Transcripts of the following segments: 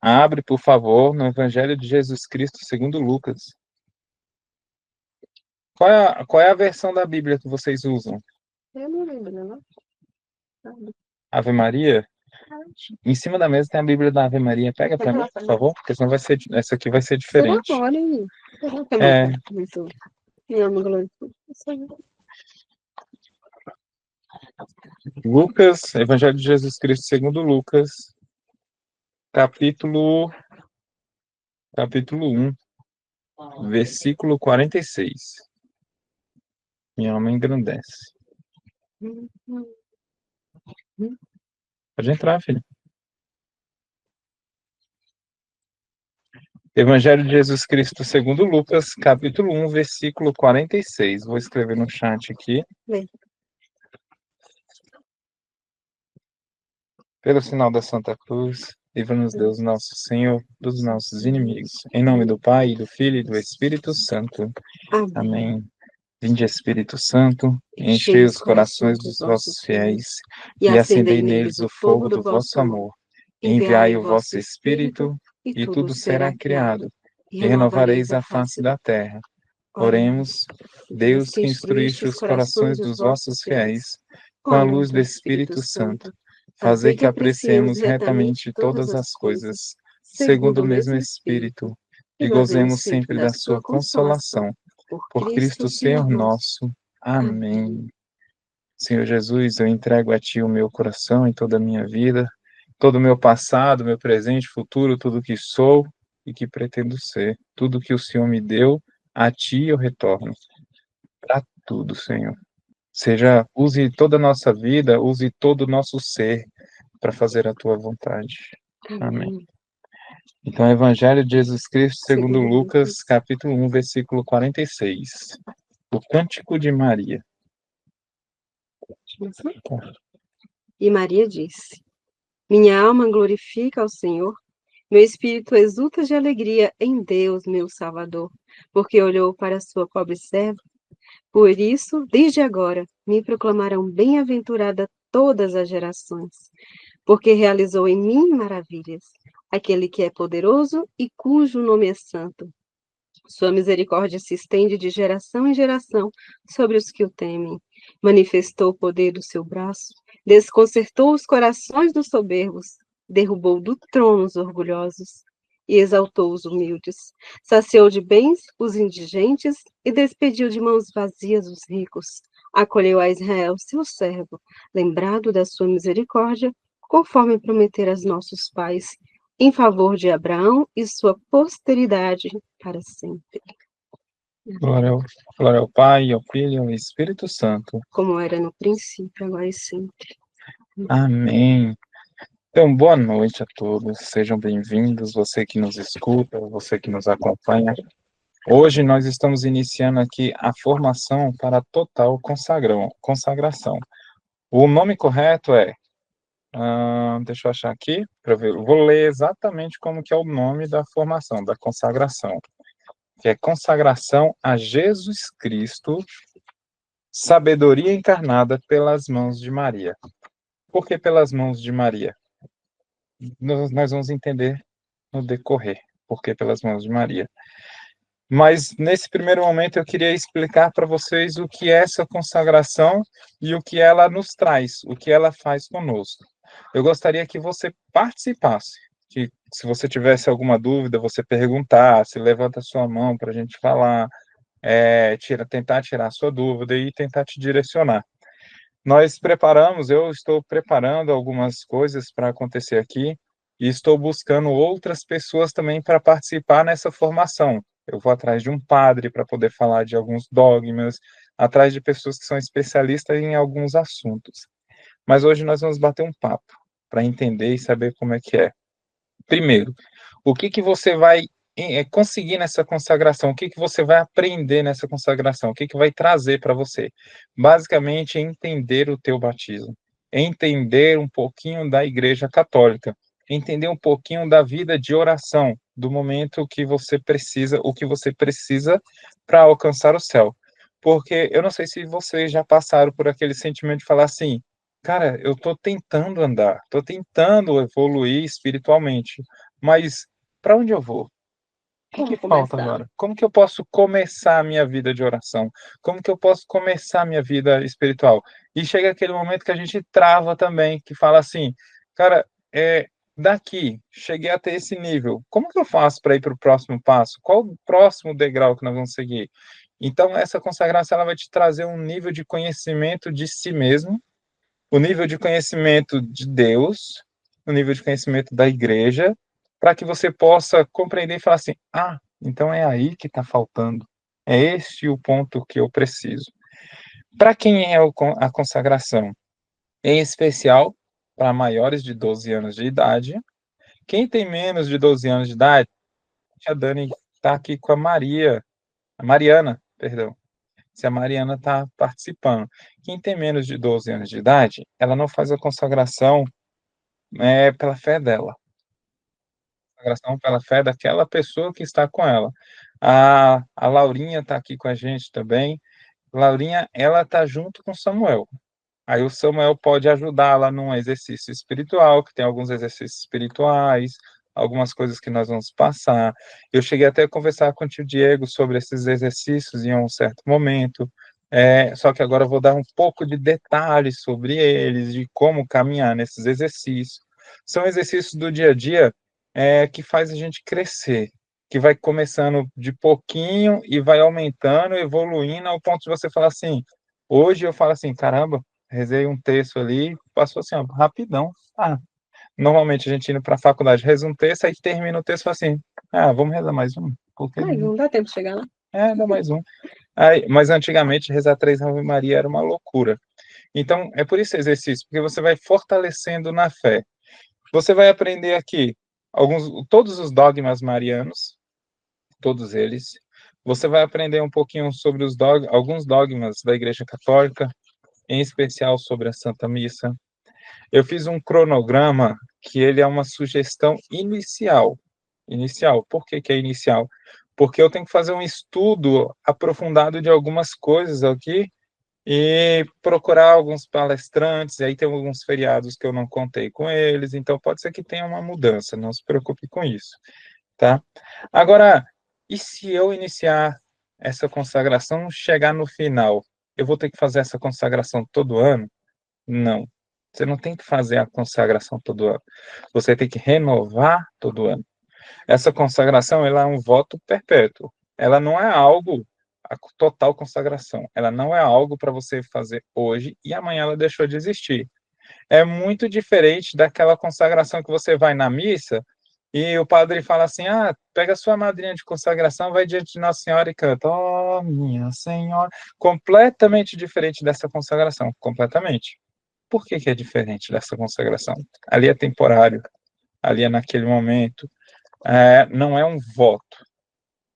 Abre, por favor, no Evangelho de Jesus Cristo segundo Lucas. Qual é a versão da Bíblia que vocês usam? Eu não lembro, não. Ave Maria? Em cima da mesa tem a Bíblia da Ave Maria. Pega para mim, por favor, porque senão essa aqui vai ser diferente. Será? Olha aí. Será que É. muito... Me amo, Glória. Lucas, Evangelho de Jesus Cristo segundo Lucas, capítulo 1, versículo 46. Minha alma engrandece. Pode entrar, filho. Evangelho de Jesus Cristo segundo Lucas, capítulo 1, versículo 46. Vou escrever no chat aqui. Pelo sinal da Santa Cruz, livra-nos Deus nosso Senhor dos nossos inimigos. Em nome do Pai, do Filho e do Espírito Santo. Amém. Vinde, Espírito Santo, enchei os corações dos vossos fiéis e acendei neles o fogo do vosso amor. Enviai o vosso Espírito e tudo será criado, e renovareis a face da terra. Oremos, Deus que instruíste os corações dos vossos fiéis com a luz do Espírito Santo, fazei que apreciemos retamente todas as coisas, segundo o mesmo Espírito, e gozemos sempre da sua consolação. Por Cristo Senhor nosso. Amém. Senhor Jesus, eu entrego a Ti o meu coração e toda a minha vida, todo o meu passado, meu presente, futuro, tudo que sou e que pretendo ser. Tudo que o Senhor me deu, a Ti eu retorno. Para tudo, Senhor. Use toda a nossa vida, use todo o nosso ser para fazer a Tua vontade. Amém. Então, Evangelho de Jesus Cristo segundo Lucas, capítulo 1, versículo 46. O Cântico de Maria. E Maria disse: Minha alma glorifica ao Senhor, meu espírito exulta de alegria em Deus, meu Salvador, porque olhou para a sua pobre serva. Por isso, desde agora, me proclamarão bem-aventurada todas as gerações, porque realizou em mim maravilhas, aquele que é poderoso e cujo nome é santo. Sua misericórdia se estende de geração em geração sobre os que o temem. Manifestou o poder do seu braço, desconcertou os corações dos soberbos, derrubou do trono os orgulhosos e exaltou os humildes. Saciou de bens os indigentes e despediu de mãos vazias os ricos. Acolheu a Israel, seu servo, lembrado da sua misericórdia, conforme prometera aos nossos pais, em favor de Abraão e sua posteridade para sempre. Glória ao Pai, ao Filho e ao Espírito Santo. Como era no princípio, agora e sempre. Amém. Então, boa noite a todos. Sejam bem-vindos, você que nos escuta, você que nos acompanha. Hoje nós estamos iniciando aqui a formação para a total consagração. O nome correto é... deixa eu achar aqui, para ver. Vou ler exatamente como que é o nome da formação, da consagração. Que é consagração a Jesus Cristo, sabedoria encarnada pelas mãos de Maria. Por que pelas mãos de Maria? Nós vamos entender no decorrer, por que pelas mãos de Maria. Mas, nesse primeiro momento, eu queria explicar para vocês o que é essa consagração e o que ela nos traz, o que ela faz conosco. Eu gostaria que você participasse, que se você tivesse alguma dúvida, você perguntasse, levanta a sua mão para a gente falar, tentar tirar a sua dúvida e tentar te direcionar. Eu estou preparando algumas coisas para acontecer aqui e estou buscando outras pessoas também para participar nessa formação. Eu vou atrás de um padre para poder falar de alguns dogmas, atrás de pessoas que são especialistas em alguns assuntos. Mas hoje nós vamos bater um papo para entender e saber como é que é. Primeiro, o que você vai conseguir nessa consagração? O que você vai aprender nessa consagração? O que vai trazer para você? Basicamente, entender o teu batismo, entender um pouquinho da Igreja Católica, entender um pouquinho da vida de oração, do momento que você precisa, o que você precisa para alcançar o céu. Porque eu não sei se vocês já passaram por aquele sentimento de falar assim, cara, eu estou tentando andar, estou tentando evoluir espiritualmente, mas para onde eu vou? O que falta agora? Como que eu posso começar a minha vida de oração? Como que eu posso começar a minha vida espiritual? E chega aquele momento que a gente trava também, que fala assim, cara, daqui, cheguei até esse nível, como que eu faço para ir para o próximo passo? Qual o próximo degrau que nós vamos seguir? Então, essa consagração ela vai te trazer um nível de conhecimento de si mesmo, o nível de conhecimento de Deus, o nível de conhecimento da igreja, para que você possa compreender e falar assim: ah, então é aí que está faltando. É este o ponto que eu preciso. Para quem é a consagração? Em especial, para maiores de 12 anos de idade. Quem tem menos de 12 anos de idade, a Dani está aqui com a Mariana, perdão. Se a Mariana está participando. Quem tem menos de 12 anos de idade, ela não faz a consagração pela fé dela. Consagração pela fé daquela pessoa que está com ela. A Laurinha está aqui com a gente também. Laurinha, ela está junto com Samuel. Aí o Samuel pode ajudá-la num exercício espiritual, que tem alguns exercícios espirituais, algumas coisas que nós vamos passar. Eu cheguei até a conversar com o tio Diego sobre esses exercícios em um certo momento, só que agora eu vou dar um pouco de detalhes sobre eles, de como caminhar nesses exercícios. São exercícios do dia a dia que faz a gente crescer, que vai começando de pouquinho e vai aumentando, evoluindo, ao ponto de você falar assim, hoje eu falo assim, caramba, rezei um texto ali, passou assim, ó, rapidão. Normalmente a gente indo para a faculdade reza um texto, aí termina o texto e fala assim, vamos rezar mais um. Porque não dá tempo de chegar lá. dá mais um. Aí, mas antigamente rezar 3 Ave Maria era uma loucura. Então, é por isso esse exercício, porque você vai fortalecendo na fé. Você vai aprender aqui todos os dogmas marianos, todos eles. Você vai aprender um pouquinho sobre alguns dogmas da Igreja Católica, em especial sobre a Santa Missa. Eu fiz um cronograma que ele é uma sugestão inicial. Inicial. Por que que é inicial? Porque eu tenho que fazer um estudo aprofundado de algumas coisas aqui e procurar alguns palestrantes, aí tem alguns feriados que eu não contei com eles, então pode ser que tenha uma mudança, não se preocupe com isso, tá? Agora, e se eu iniciar essa consagração, chegar no final, eu vou ter que fazer essa consagração todo ano? Não. Você não tem que fazer a consagração todo ano. Você tem que renovar todo ano. Essa consagração, ela é um voto perpétuo. Ela não é algo, a total consagração, ela não é algo para você fazer hoje e amanhã ela deixou de existir. É muito diferente daquela consagração que você vai na missa e o padre fala assim: pega a sua madrinha de consagração, vai diante de Nossa Senhora e canta, ó, minha Senhora. Completamente diferente dessa consagração, completamente. Por que que é diferente dessa consagração? Ali é temporário, ali é naquele momento, não é um voto.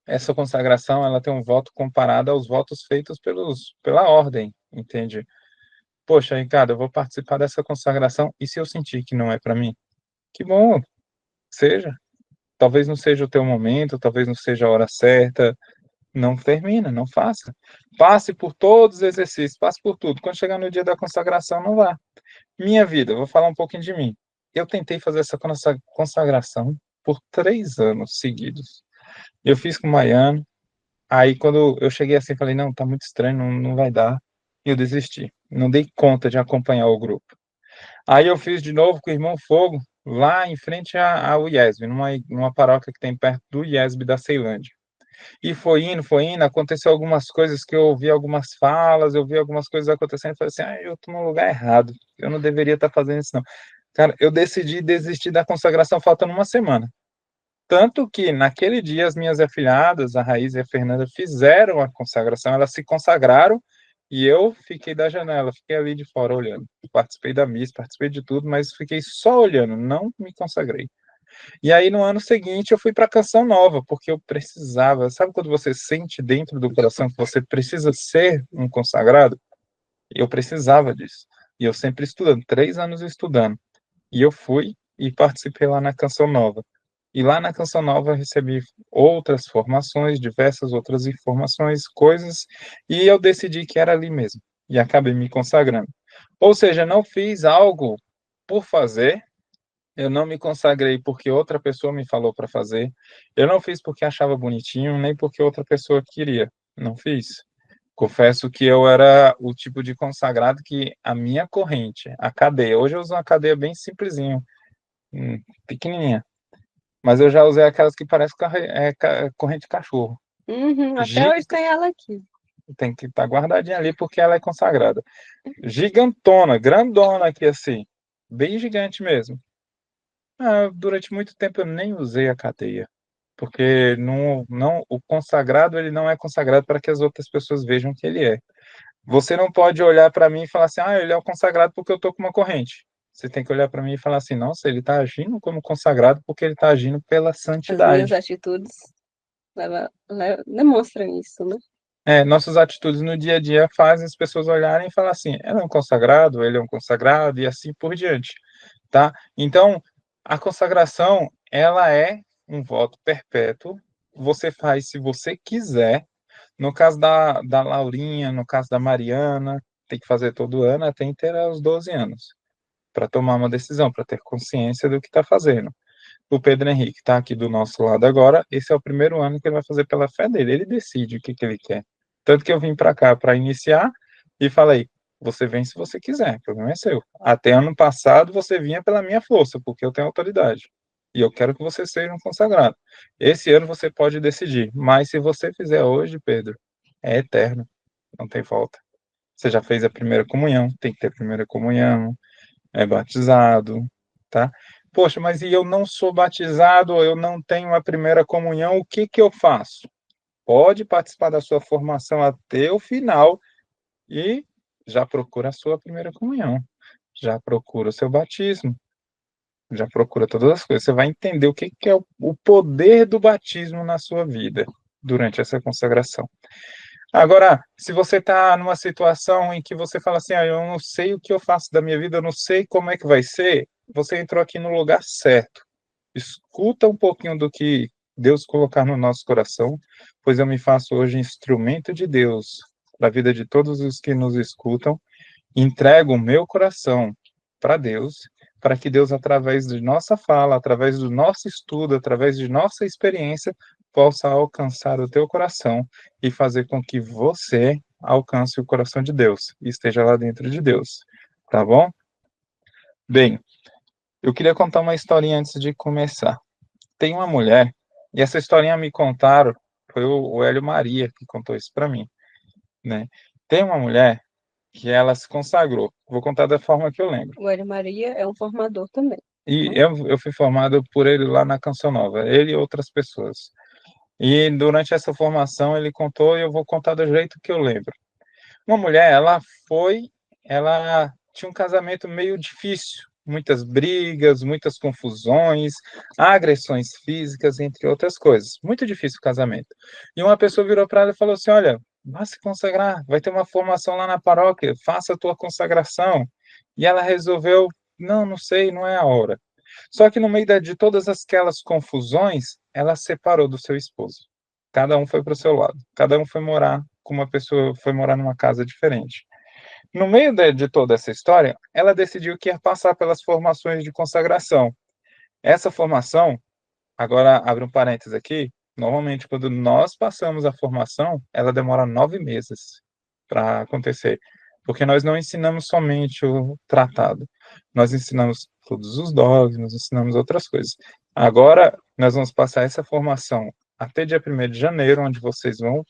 Essa consagração, ela tem um voto comparado aos votos feitos pela ordem, entende? Poxa, Ricardo, eu vou participar dessa consagração, e se eu sentir que não é para mim? Que bom, seja. Talvez não seja o teu momento, talvez não seja a hora certa, não termina, não faça. Passe por todos os exercícios, passe por tudo. Quando chegar no dia da consagração, não vá. Minha vida, vou falar um pouquinho de mim. Eu tentei fazer essa consagração por 3 anos seguidos. Eu fiz com o Maiano, aí quando eu cheguei assim, falei, não, tá muito estranho, não vai dar. E eu desisti. Não dei conta de acompanhar o grupo. Aí eu fiz de novo com o Irmão Fogo, lá em frente ao IESB, numa paróquia que tem perto do IESB da Ceilândia. E foi indo, aconteceu algumas coisas que eu ouvi algumas falas, eu vi algumas coisas acontecendo, e falei assim, eu tô no lugar errado, eu não deveria estar fazendo isso não. Cara, eu decidi desistir da consagração faltando uma semana. Tanto que naquele dia as minhas afilhadas, a Raíssa e a Fernanda, fizeram a consagração, elas se consagraram e eu fiquei da janela, fiquei ali de fora olhando. Participei da missa, participei de tudo, mas fiquei só olhando, não me consagrei. E aí, no ano seguinte, eu fui para a Canção Nova, porque eu precisava. Sabe quando você sente dentro do coração que você precisa ser um consagrado? Eu precisava disso. E eu sempre estudando, 3 anos estudando. E eu fui e participei lá na Canção Nova. E lá na Canção Nova eu recebi outras formações, diversas outras informações, coisas, e eu decidi que era ali mesmo. E acabei me consagrando. Ou seja, não fiz algo por fazer, Eu não me consagrei porque outra pessoa me falou para fazer. Eu não fiz porque achava bonitinho, nem porque outra pessoa queria. Não fiz. Confesso que eu era o tipo de consagrado que a minha corrente, a cadeia, hoje eu uso uma cadeia bem simplesinho, pequenininha, mas eu já usei aquelas que parecem corrente de cachorro. Uhum, até Gi- hoje tem ela aqui. Tem que estar guardadinha ali porque ela é consagrada. Gigantona, grandona aqui assim, bem gigante mesmo. Durante muito tempo eu nem usei a cadeia, porque o consagrado ele não é consagrado para que as outras pessoas vejam que ele é. Você não pode olhar para mim e falar assim, ele é o consagrado porque eu tô com uma corrente. Você tem que olhar para mim e falar assim, nossa, ele está agindo como consagrado porque ele está agindo pela As minhas santidade. atitudes demonstram isso, né? Nossas atitudes no dia a dia fazem as pessoas olharem e falar assim, ela é um consagrado, ele é um consagrado e assim por diante, tá? Então, a consagração, ela é um voto perpétuo. Você faz se você quiser. No caso da Laurinha, no caso da Mariana, tem que fazer todo ano até ter os 12 anos, para tomar uma decisão, para ter consciência do que está fazendo. O Pedro Henrique está aqui do nosso lado agora, esse é o primeiro ano que ele vai fazer pela fé dele, ele decide o que, que ele quer. Tanto que eu vim para cá para iniciar e falei, você vem se você quiser, o problema é seu. Até ano passado você vinha pela minha força, porque eu tenho autoridade. E eu quero que você seja um consagrado. Esse ano você pode decidir, mas se você fizer hoje, Pedro, é eterno, não tem volta. Você já fez a primeira comunhão, tem que ter a primeira comunhão, é batizado, tá? Poxa, mas e eu não sou batizado, eu não tenho a primeira comunhão, o que que eu faço? Pode participar da sua formação até o final e já procura a sua primeira comunhão, já procura o seu batismo, já procura todas as coisas. Você vai entender o que que é o poder do batismo na sua vida durante essa consagração. Agora, se você está numa situação em que você fala assim, eu não sei o que eu faço da minha vida, eu não sei como é que vai ser, você entrou aqui no lugar certo. Escuta um pouquinho do que Deus colocar no nosso coração, pois eu me faço hoje instrumento de Deus para a vida de todos os que nos escutam. Entrego o meu coração para Deus, para que Deus, através de nossa fala, através do nosso estudo, através de nossa experiência, possa alcançar o teu coração e fazer com que você alcance o coração de Deus e esteja lá dentro de Deus. Tá bom? Bem, eu queria contar uma historinha antes de começar. Tem uma mulher, e essa historinha me contaram, foi o Hélio Maria que contou isso para mim, né? Tem uma mulher que ela se consagrou. Vou contar da forma que eu lembro. O Hélio Maria é um formador também. E eu fui formado por ele lá na Canção Nova, ele e outras pessoas. E durante essa formação ele contou, e eu vou contar do jeito que eu lembro. Uma mulher, ela tinha um casamento meio difícil, muitas brigas, muitas confusões, agressões físicas, entre outras coisas. Muito difícil o casamento. E uma pessoa virou para ela e falou assim: Olha, vá se consagrar, vai ter uma formação lá na paróquia, faça a tua consagração. E ela resolveu: Não, não sei, não é a hora. Só que no meio de todas aquelas confusões, ela separou do seu esposo. Cada um foi para o seu lado. Cada um foi morar com uma pessoa, foi morar numa casa diferente. No meio de toda essa história, ela decidiu que ia passar pelas formações de consagração. Essa formação, agora abre um parênteses aqui, normalmente quando nós passamos a formação, ela demora 9 meses para acontecer, porque nós não ensinamos somente o tratado, nós ensinamos todos os dogmas, ensinamos outras coisas. Agora, nós vamos passar essa formação até dia 1º de janeiro, onde vocês vão,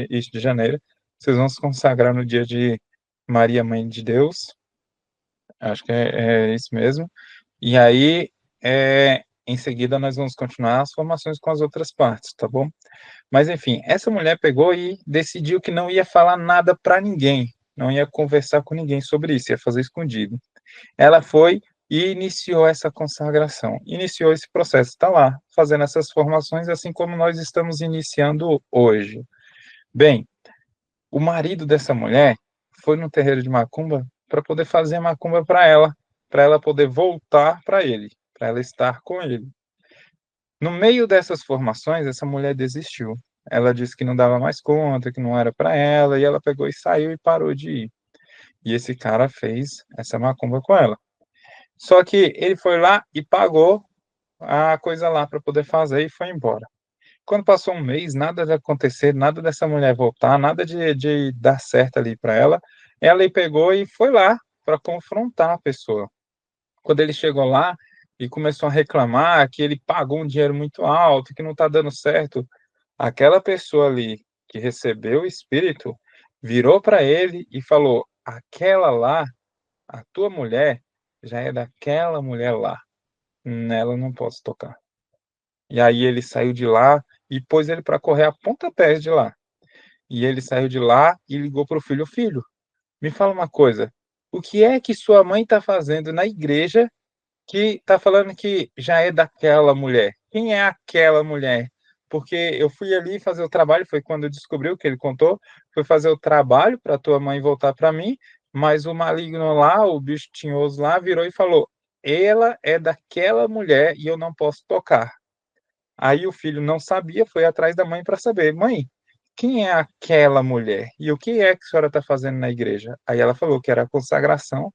isso de janeiro, vocês vão se consagrar no dia de Maria, Mãe de Deus, acho que é isso mesmo, e aí, em seguida, nós vamos continuar as formações com as outras partes, tá bom? Mas, enfim, essa mulher pegou e decidiu que não ia falar nada para ninguém, não ia conversar com ninguém sobre isso, ia fazer escondido. Ela foi e iniciou essa consagração, iniciou esse processo, está lá, fazendo essas formações, assim como nós estamos iniciando hoje. Bem, o marido dessa mulher foi no terreiro de macumba para poder fazer macumba para ela poder voltar para ele, para ela estar com ele. No meio dessas formações, essa mulher desistiu. Ela disse que não dava mais conta, que não era para ela, e ela pegou e saiu e parou de ir. E esse cara fez essa macumba com ela. Só que ele foi lá e pagou a coisa lá para poder fazer e foi embora. Quando passou um mês, nada de acontecer, nada dessa mulher voltar, nada de dar certo ali para ela, ela pegou e foi lá para confrontar a pessoa. Quando ele chegou lá e começou a reclamar que ele pagou um dinheiro muito alto, que não está dando certo, aquela pessoa ali que recebeu o espírito virou para ele e falou: aquela lá, a tua mulher, já é daquela mulher lá, nela eu não posso tocar. E aí ele saiu de lá e pôs ele para correr a pontapés de lá. E ele saiu de lá e ligou para o filho: filho, me fala uma coisa, o que é que sua mãe está fazendo na igreja que está falando que já é daquela mulher? Quem é aquela mulher? Porque eu fui ali fazer o trabalho, foi quando eu descobri o que ele contou, foi fazer o trabalho para tua mãe voltar para mim, mas o maligno lá, o bicho tinhoso lá, virou e falou: ela é daquela mulher e eu não posso tocar. Aí o filho não sabia, foi atrás da mãe para saber: mãe, quem é aquela mulher? E o que é que a senhora está fazendo na igreja? Aí ela falou que era a consagração.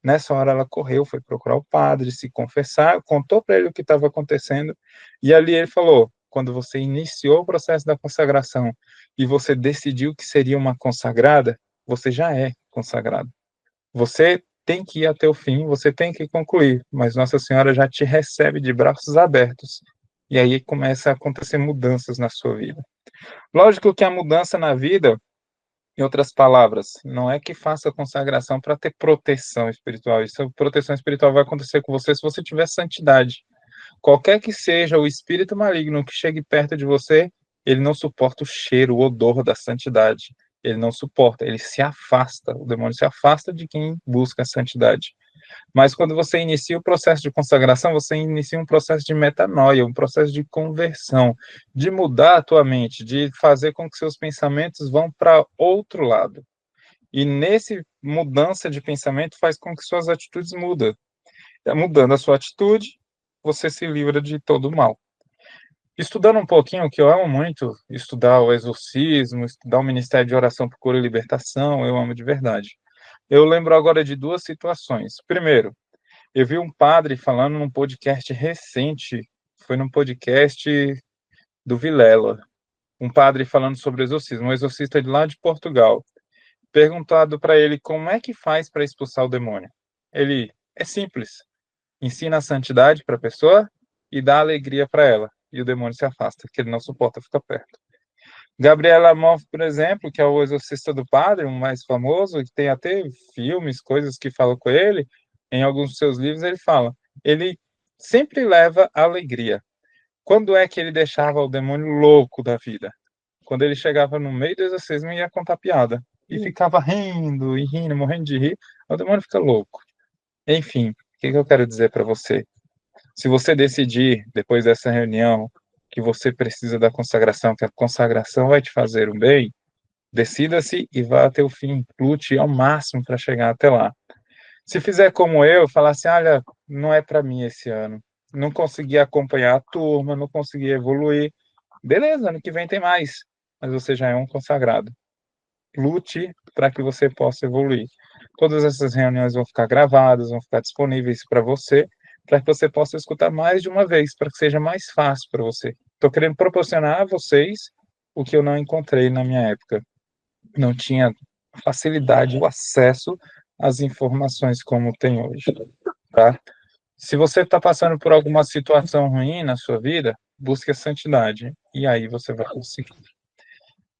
Nessa hora ela correu, foi procurar o padre, se confessar, contou para ele o que estava acontecendo, e ali ele falou: quando você iniciou o processo da consagração e você decidiu que seria uma consagrada, você já é consagrado. Você tem que ir até o fim, você tem que concluir, mas Nossa Senhora já te recebe de braços abertos. E aí começa a acontecer mudanças na sua vida. Lógico que a mudança na vida, em outras palavras, não é que faça consagração para ter proteção espiritual. Isso, proteção espiritual vai acontecer com você se você tiver santidade. Qualquer que seja o espírito maligno que chegue perto de você, ele não suporta o cheiro, o odor da santidade. Ele não suporta, ele se afasta. O demônio se afasta de quem busca a santidade. Mas quando você inicia o processo de consagração, você inicia um processo de metanoia, um processo de conversão, de mudar a tua mente, de fazer com que seus pensamentos vão para outro lado. E nesse mudança de pensamento faz com que suas atitudes mudem. Mudando a sua atitude, você se livra de todo o mal. Estudando um pouquinho, que eu amo muito, estudar o exorcismo, estudar o Ministério de Oração por Cura e Libertação, eu amo de verdade. Eu lembro agora de duas situações. Primeiro, eu vi um padre falando num podcast recente, foi num podcast do Vilela, um padre falando sobre exorcismo, um exorcista de lá de Portugal. Perguntado para ele como é que faz para expulsar o demônio. Ele: é simples, ensina a santidade para a pessoa e dá alegria para ela, e o demônio se afasta, que ele não suporta ficar perto. Gabriel Amorf, por exemplo, que é o exorcista do padre, um mais famoso, que tem até filmes, coisas que falam com ele, em alguns dos seus livros ele fala, ele sempre leva alegria. Quando é que ele deixava o demônio louco da vida? Quando ele chegava no meio do exorcismo e ia contar piada. E ficava rindo e rindo, morrendo de rir, o demônio fica louco. Enfim, o que eu quero dizer para você? Se você decidir, depois dessa reunião, que você precisa da consagração, que a consagração vai te fazer um bem, decida-se e vá até o fim. Lute ao máximo para chegar até lá. Se fizer como eu, falar assim: olha, não é para mim esse ano. Não consegui acompanhar a turma, não consegui evoluir. Beleza, ano que vem tem mais. Mas você já é um consagrado. Lute para que você possa evoluir. Todas essas reuniões vão ficar gravadas, vão ficar disponíveis para você, para que você possa escutar mais de uma vez, para que seja mais fácil para você. Estou querendo proporcionar a vocês o que eu não encontrei na minha época. Não tinha facilidade, o acesso às informações como tem hoje, tá? Se você está passando por alguma situação ruim na sua vida, busque a santidade, e aí você vai conseguir.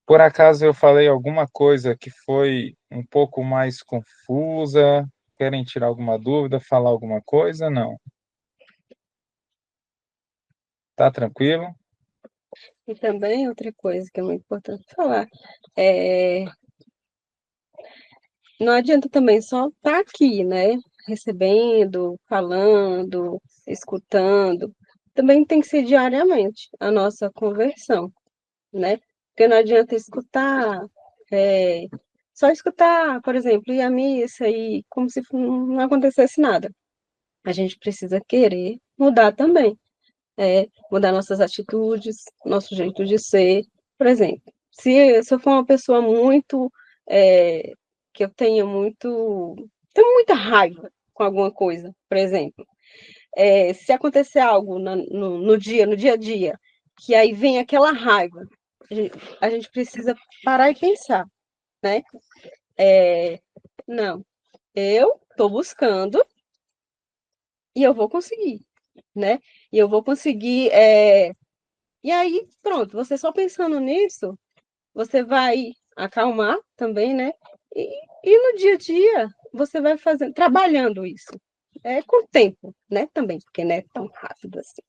Por acaso eu falei alguma coisa que foi um pouco mais confusa? Querem tirar alguma dúvida, falar alguma coisa? Não. Tá tranquilo? E também outra coisa que é muito importante falar, é, não adianta também só estar aqui, né? Recebendo, falando, escutando. Também tem que ser diariamente a nossa conversão, né? Porque não adianta escutar, é, só escutar, por exemplo, ir à missa e como se não acontecesse nada. A gente precisa querer mudar também, mudar nossas atitudes, nosso jeito de ser. Por exemplo, se eu for uma pessoa muito, que eu tenho muita raiva com alguma coisa, por exemplo. Se acontecer algo no dia a dia, que aí vem aquela raiva, a gente precisa parar e pensar, né? Não, eu estou buscando e eu vou conseguir, né? E eu vou conseguir. E aí, pronto, você só pensando nisso, você vai acalmar também, né? E no dia a dia, você vai fazendo, trabalhando isso. Com o tempo, né? Também, porque não é tão rápido assim.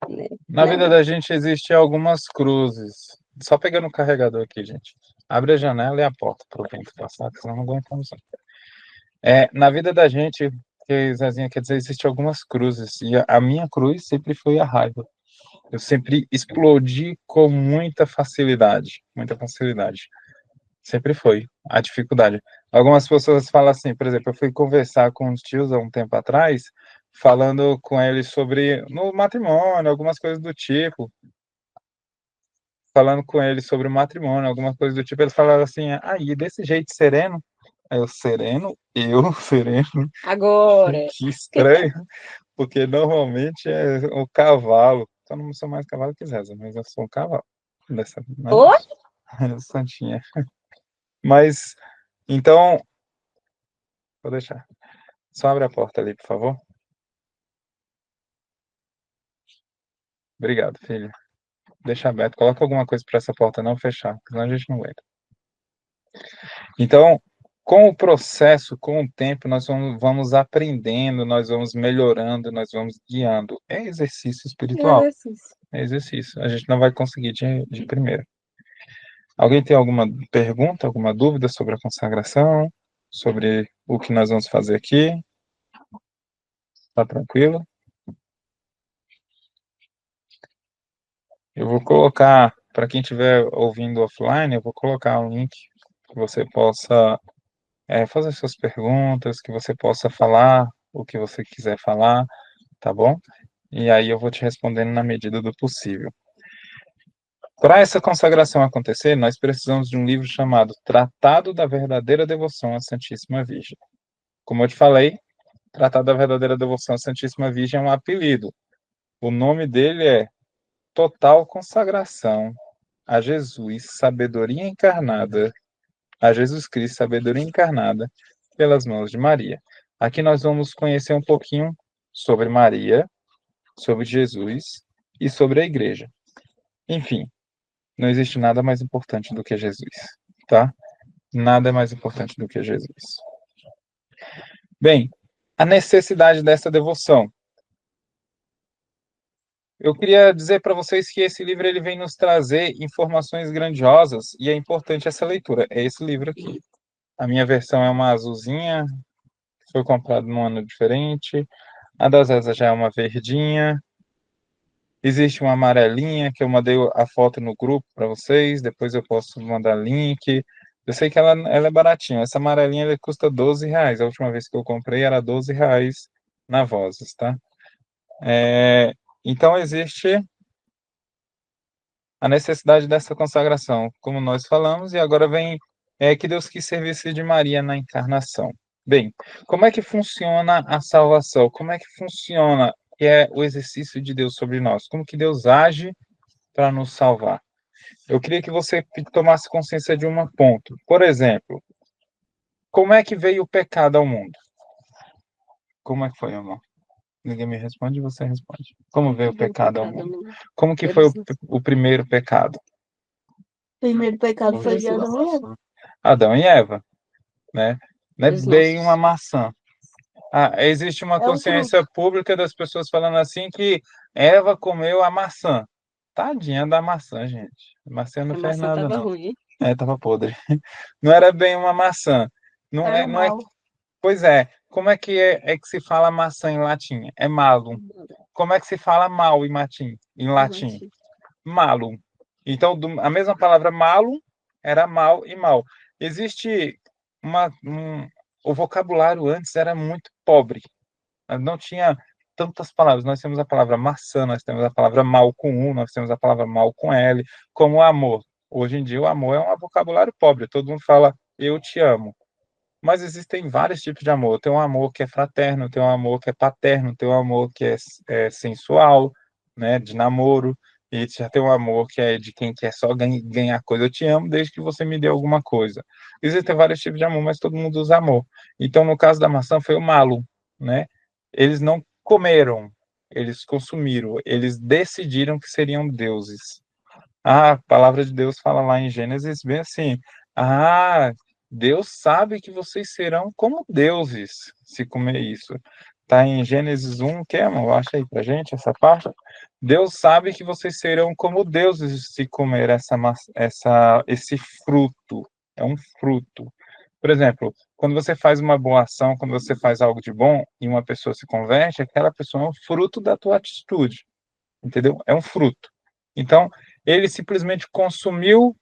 Né? Na vida da gente existem algumas cruzes. Só pegando o carregador aqui, gente. Abre a janela e a porta para o vento passar, que senão não aguentamos. Na vida da gente, que Zezinha quer dizer, existem algumas cruzes. E a minha cruz sempre foi a raiva. Eu sempre explodi com muita facilidade. Muita facilidade. Sempre foi a dificuldade. Algumas pessoas falam assim, por exemplo, eu fui conversar com os tios há um tempo atrás, falando com eles sobre no matrimônio, algumas coisas do tipo, falando com eles sobre o matrimônio, algumas coisas do tipo, eles falaram assim, aí desse jeito sereno, aí eu sereno, eu sereno, Agora. que estranho, porque normalmente é o cavalo, eu não sou mais cavalo que Zeza, mas eu sou um cavalo, dessa, né? Oi? Santinha. Mas, então, vou deixar. Só abre a porta ali, por favor. Obrigado, filho. Deixa aberto. Coloca alguma coisa para essa porta não fechar, senão a gente não aguenta. Então, com o processo, com o tempo, nós vamos aprendendo, nós vamos melhorando, nós vamos guiando. É exercício espiritual. É exercício. A gente não vai conseguir de primeira. Alguém tem alguma pergunta, alguma dúvida sobre a consagração? Sobre o que nós vamos fazer aqui? Tá tranquilo? Eu vou colocar, para quem estiver ouvindo offline, eu vou colocar um link que você possa fazer suas perguntas, que você possa falar o que você quiser falar, tá bom? E aí eu vou te respondendo na medida do possível. Para essa consagração acontecer, nós precisamos de um livro chamado Tratado da Verdadeira Devoção à Santíssima Virgem. Como eu te falei, Tratado da Verdadeira Devoção à Santíssima Virgem é um apelido. O nome dele é Total Consagração a Jesus, Sabedoria Encarnada, a Jesus Cristo, Sabedoria Encarnada, pelas mãos de Maria. Aqui nós vamos conhecer um pouquinho sobre Maria, sobre Jesus e sobre a Igreja. Enfim, não existe nada mais importante do que Jesus, tá? Nada é mais importante do que Jesus. Bem, a necessidade dessa devoção. Eu queria dizer para vocês que esse livro ele vem nos trazer informações grandiosas e é importante essa leitura. É esse livro aqui. A minha versão é uma azulzinha, foi comprado num ano diferente. A da Zeza já é uma verdinha. Existe uma amarelinha que eu mandei a foto no grupo para vocês. Depois eu posso mandar link. Eu sei que ela é baratinha. Essa amarelinha ela custa R$ 12. A última vez que eu comprei era R$ 12 na Vozes, tá? Então existe a necessidade dessa consagração, como nós falamos, e agora vem que Deus quis servir-se de Maria na encarnação. Bem, como é que funciona a salvação? Como é que funciona o exercício de Deus sobre nós? Como que Deus age para nos salvar? Eu queria que você tomasse consciência de um ponto. Por exemplo, como é que veio o pecado ao mundo? Como é que foi, amor? Ninguém me responde, você responde. Como veio o pecado ao mundo? Como que foi o primeiro pecado? O primeiro pecado foi de Adão e Eva. Adão e Eva, né? Não é bem uma maçã. Existe uma consciência pública das pessoas falando assim que Eva comeu a maçã. Tadinha da maçã, gente. A maçã não fez nada, não. Ruim. Tava podre. Não era bem uma maçã. Não é, não é. Pois é. Como é que se fala maçã em latim? É malum. Como é que se fala mal em latim? Malum. Então, a mesma palavra malum era mal e mal. Existe o vocabulário antes era muito pobre. Não tinha tantas palavras. Nós temos a palavra maçã, nós temos a palavra mal com U, nós temos a palavra mal com L, como amor. Hoje em dia, o amor é um vocabulário pobre. Todo mundo fala, eu te amo. mas existem vários tipos de amor. Tem um amor que é fraterno, tem um amor que é paterno, tem um amor que é sensual, né, de namoro, e já tem um amor que é de quem quer só ganhar coisa. Eu te amo desde que você me dê alguma coisa. Existem vários tipos de amor, mas todo mundo usa amor. Então, no caso da maçã, foi o malo, né? Eles não comeram, eles consumiram, eles decidiram que seriam deuses. A palavra de Deus fala lá em Gênesis bem assim: ah, Deus sabe que vocês serão como deuses se comer isso. Tá em Gênesis 1, que é, amor? Acha aí pra gente essa parte. Deus sabe que vocês serão como deuses se comer esse fruto. É um fruto. Por exemplo, quando você faz uma boa ação, quando você faz algo de bom e uma pessoa se converte, aquela pessoa é um fruto da tua atitude, entendeu? É um fruto. Então, ele simplesmente consumiu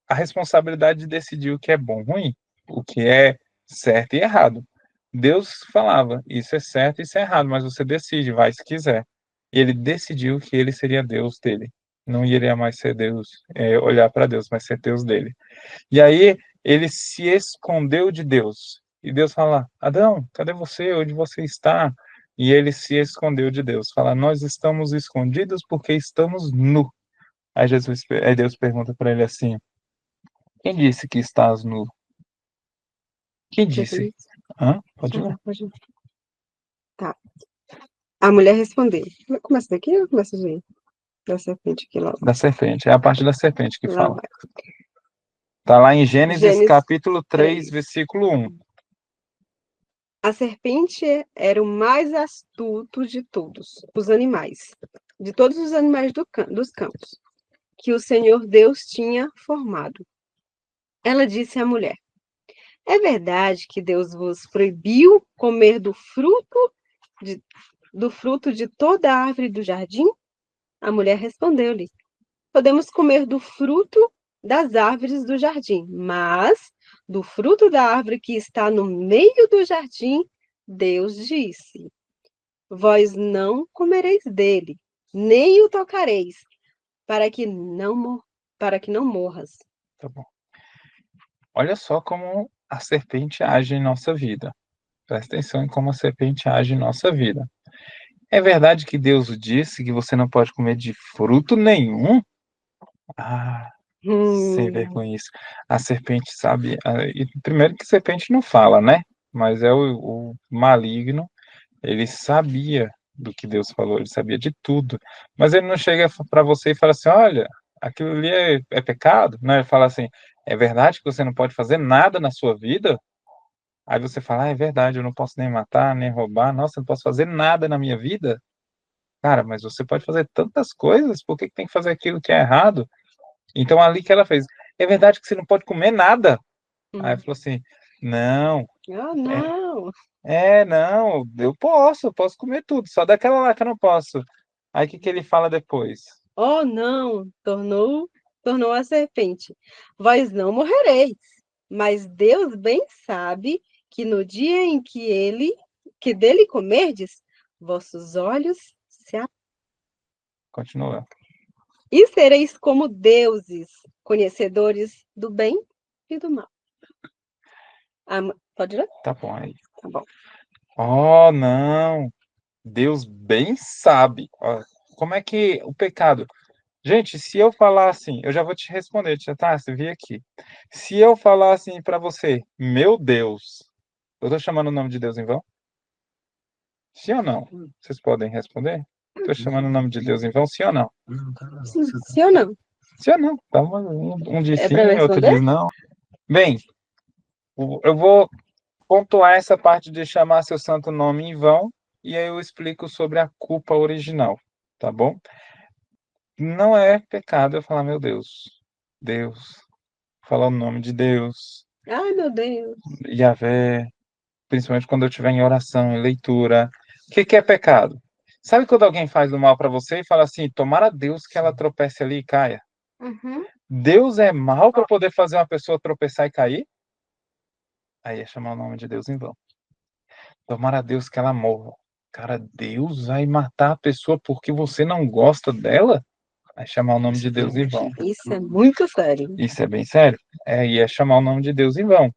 a responsabilidade de decidir o que é bom, ruim, o que é certo e errado. Deus falava, isso é certo, isso é errado, mas você decide, vai se quiser. E ele decidiu que ele seria Deus dele. Não iria mais ser Deus, olhar para Deus, mas ser Deus dele. E aí ele se escondeu de Deus. E Deus fala: Adão, cadê você? Onde você está? E ele se escondeu de Deus. Fala: nós estamos escondidos porque estamos nu. Aí Deus pergunta para ele assim: quem disse que estás nu? Quem disse? Hã? Pode ir. Pode ir. Tá. A mulher respondeu. Começa daqui ou começa daí? Da serpente aqui logo. Da serpente. É a parte da serpente que Lá fala. vai. Está lá em Gênesis capítulo 3, 3. versículo 1. A serpente era o mais astuto de todos os animais, de todos os animais dos campos, que o Senhor Deus tinha formado. Ela disse à mulher: é verdade que Deus vos proibiu comer do fruto de toda a árvore do jardim? A mulher respondeu-lhe: podemos comer do fruto das árvores do jardim, mas do fruto da árvore que está no meio do jardim, Deus disse: vós não comereis dele, nem o tocareis, para que não morras. Tá bom. Olha só como a serpente age em nossa vida. Presta atenção em como a serpente age em nossa vida. É verdade que Deus disse que você não pode comer de fruto nenhum? Ah, sem vergonha isso. A serpente sabe. E primeiro que serpente não fala, né? Mas é o maligno. Ele sabia do que Deus falou, ele sabia de tudo. Mas ele não chega para você e fala assim: olha, aquilo ali é pecado. Não, ele fala assim: é verdade que você não pode fazer nada na sua vida? Aí você fala: ah, é verdade, eu não posso nem matar, nem roubar. Nossa, eu não posso fazer nada na minha vida? Cara, mas você pode fazer tantas coisas, por que tem que fazer aquilo que é errado? Então, ali que ela fez: é verdade que você não pode comer nada? Aí falou assim: não, Oh, não! não, eu posso comer tudo, só daquela lá que eu não posso. Aí o que que ele fala depois? Oh, não! Tornou a serpente. Vós não morrereis, mas Deus bem sabe que no dia em que dele comerdes, vossos olhos se abrirão. Continua. E sereis como deuses, conhecedores do bem e do mal. Pode ler? Tá bom aí. Tá bom. Oh, não. Deus bem sabe. Ó, como é que o pecado. Gente, se eu falar assim, eu já vou te responder, tia Tássia, vi aqui. Se eu falar assim para você: meu Deus, eu tô chamando o nome de Deus em vão? Sim ou não? Vocês podem responder? Tô chamando o nome de Deus em vão, sim ou não? Sim ou não? Sim ou não? Tá, um diz É sim, para eu outro responder? diz não. Bem, eu vou pontuar essa parte de chamar seu santo nome em vão, e aí eu explico sobre a culpa original, tá bom? Não é pecado eu falar: meu Deus, falar o nome de Deus, Ai, meu Deus. Yahvé, principalmente quando eu estiver em oração, em leitura. O que que é pecado? Sabe quando alguém faz o mal para você e fala assim: tomara Deus que ela tropece ali e caia? Uhum. Deus é mal para poder fazer uma pessoa tropeçar e cair? Aí é chamar o nome de Deus em vão. Tomara Deus que ela morra. Cara, Deus vai matar a pessoa porque você não gosta dela? Vai chamar o nome de Deus em vão. Isso é muito sério. Isso é bem sério. E é chamar o nome de Deus em vão.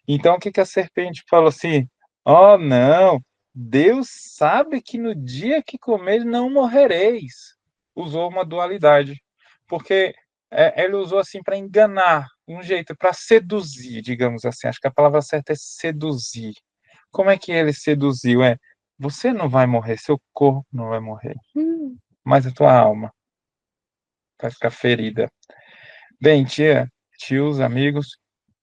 Então, o que que a serpente falou assim? Oh, não, Deus sabe que no dia que comer não morrereis. Usou uma dualidade, porque ele usou assim para enganar, um jeito para seduzir, digamos assim. Acho que a palavra certa é seduzir. Como é que ele seduziu? Você não vai morrer, seu corpo não vai morrer, mas a tua alma vai ficar ferida. Bem, tios, amigos,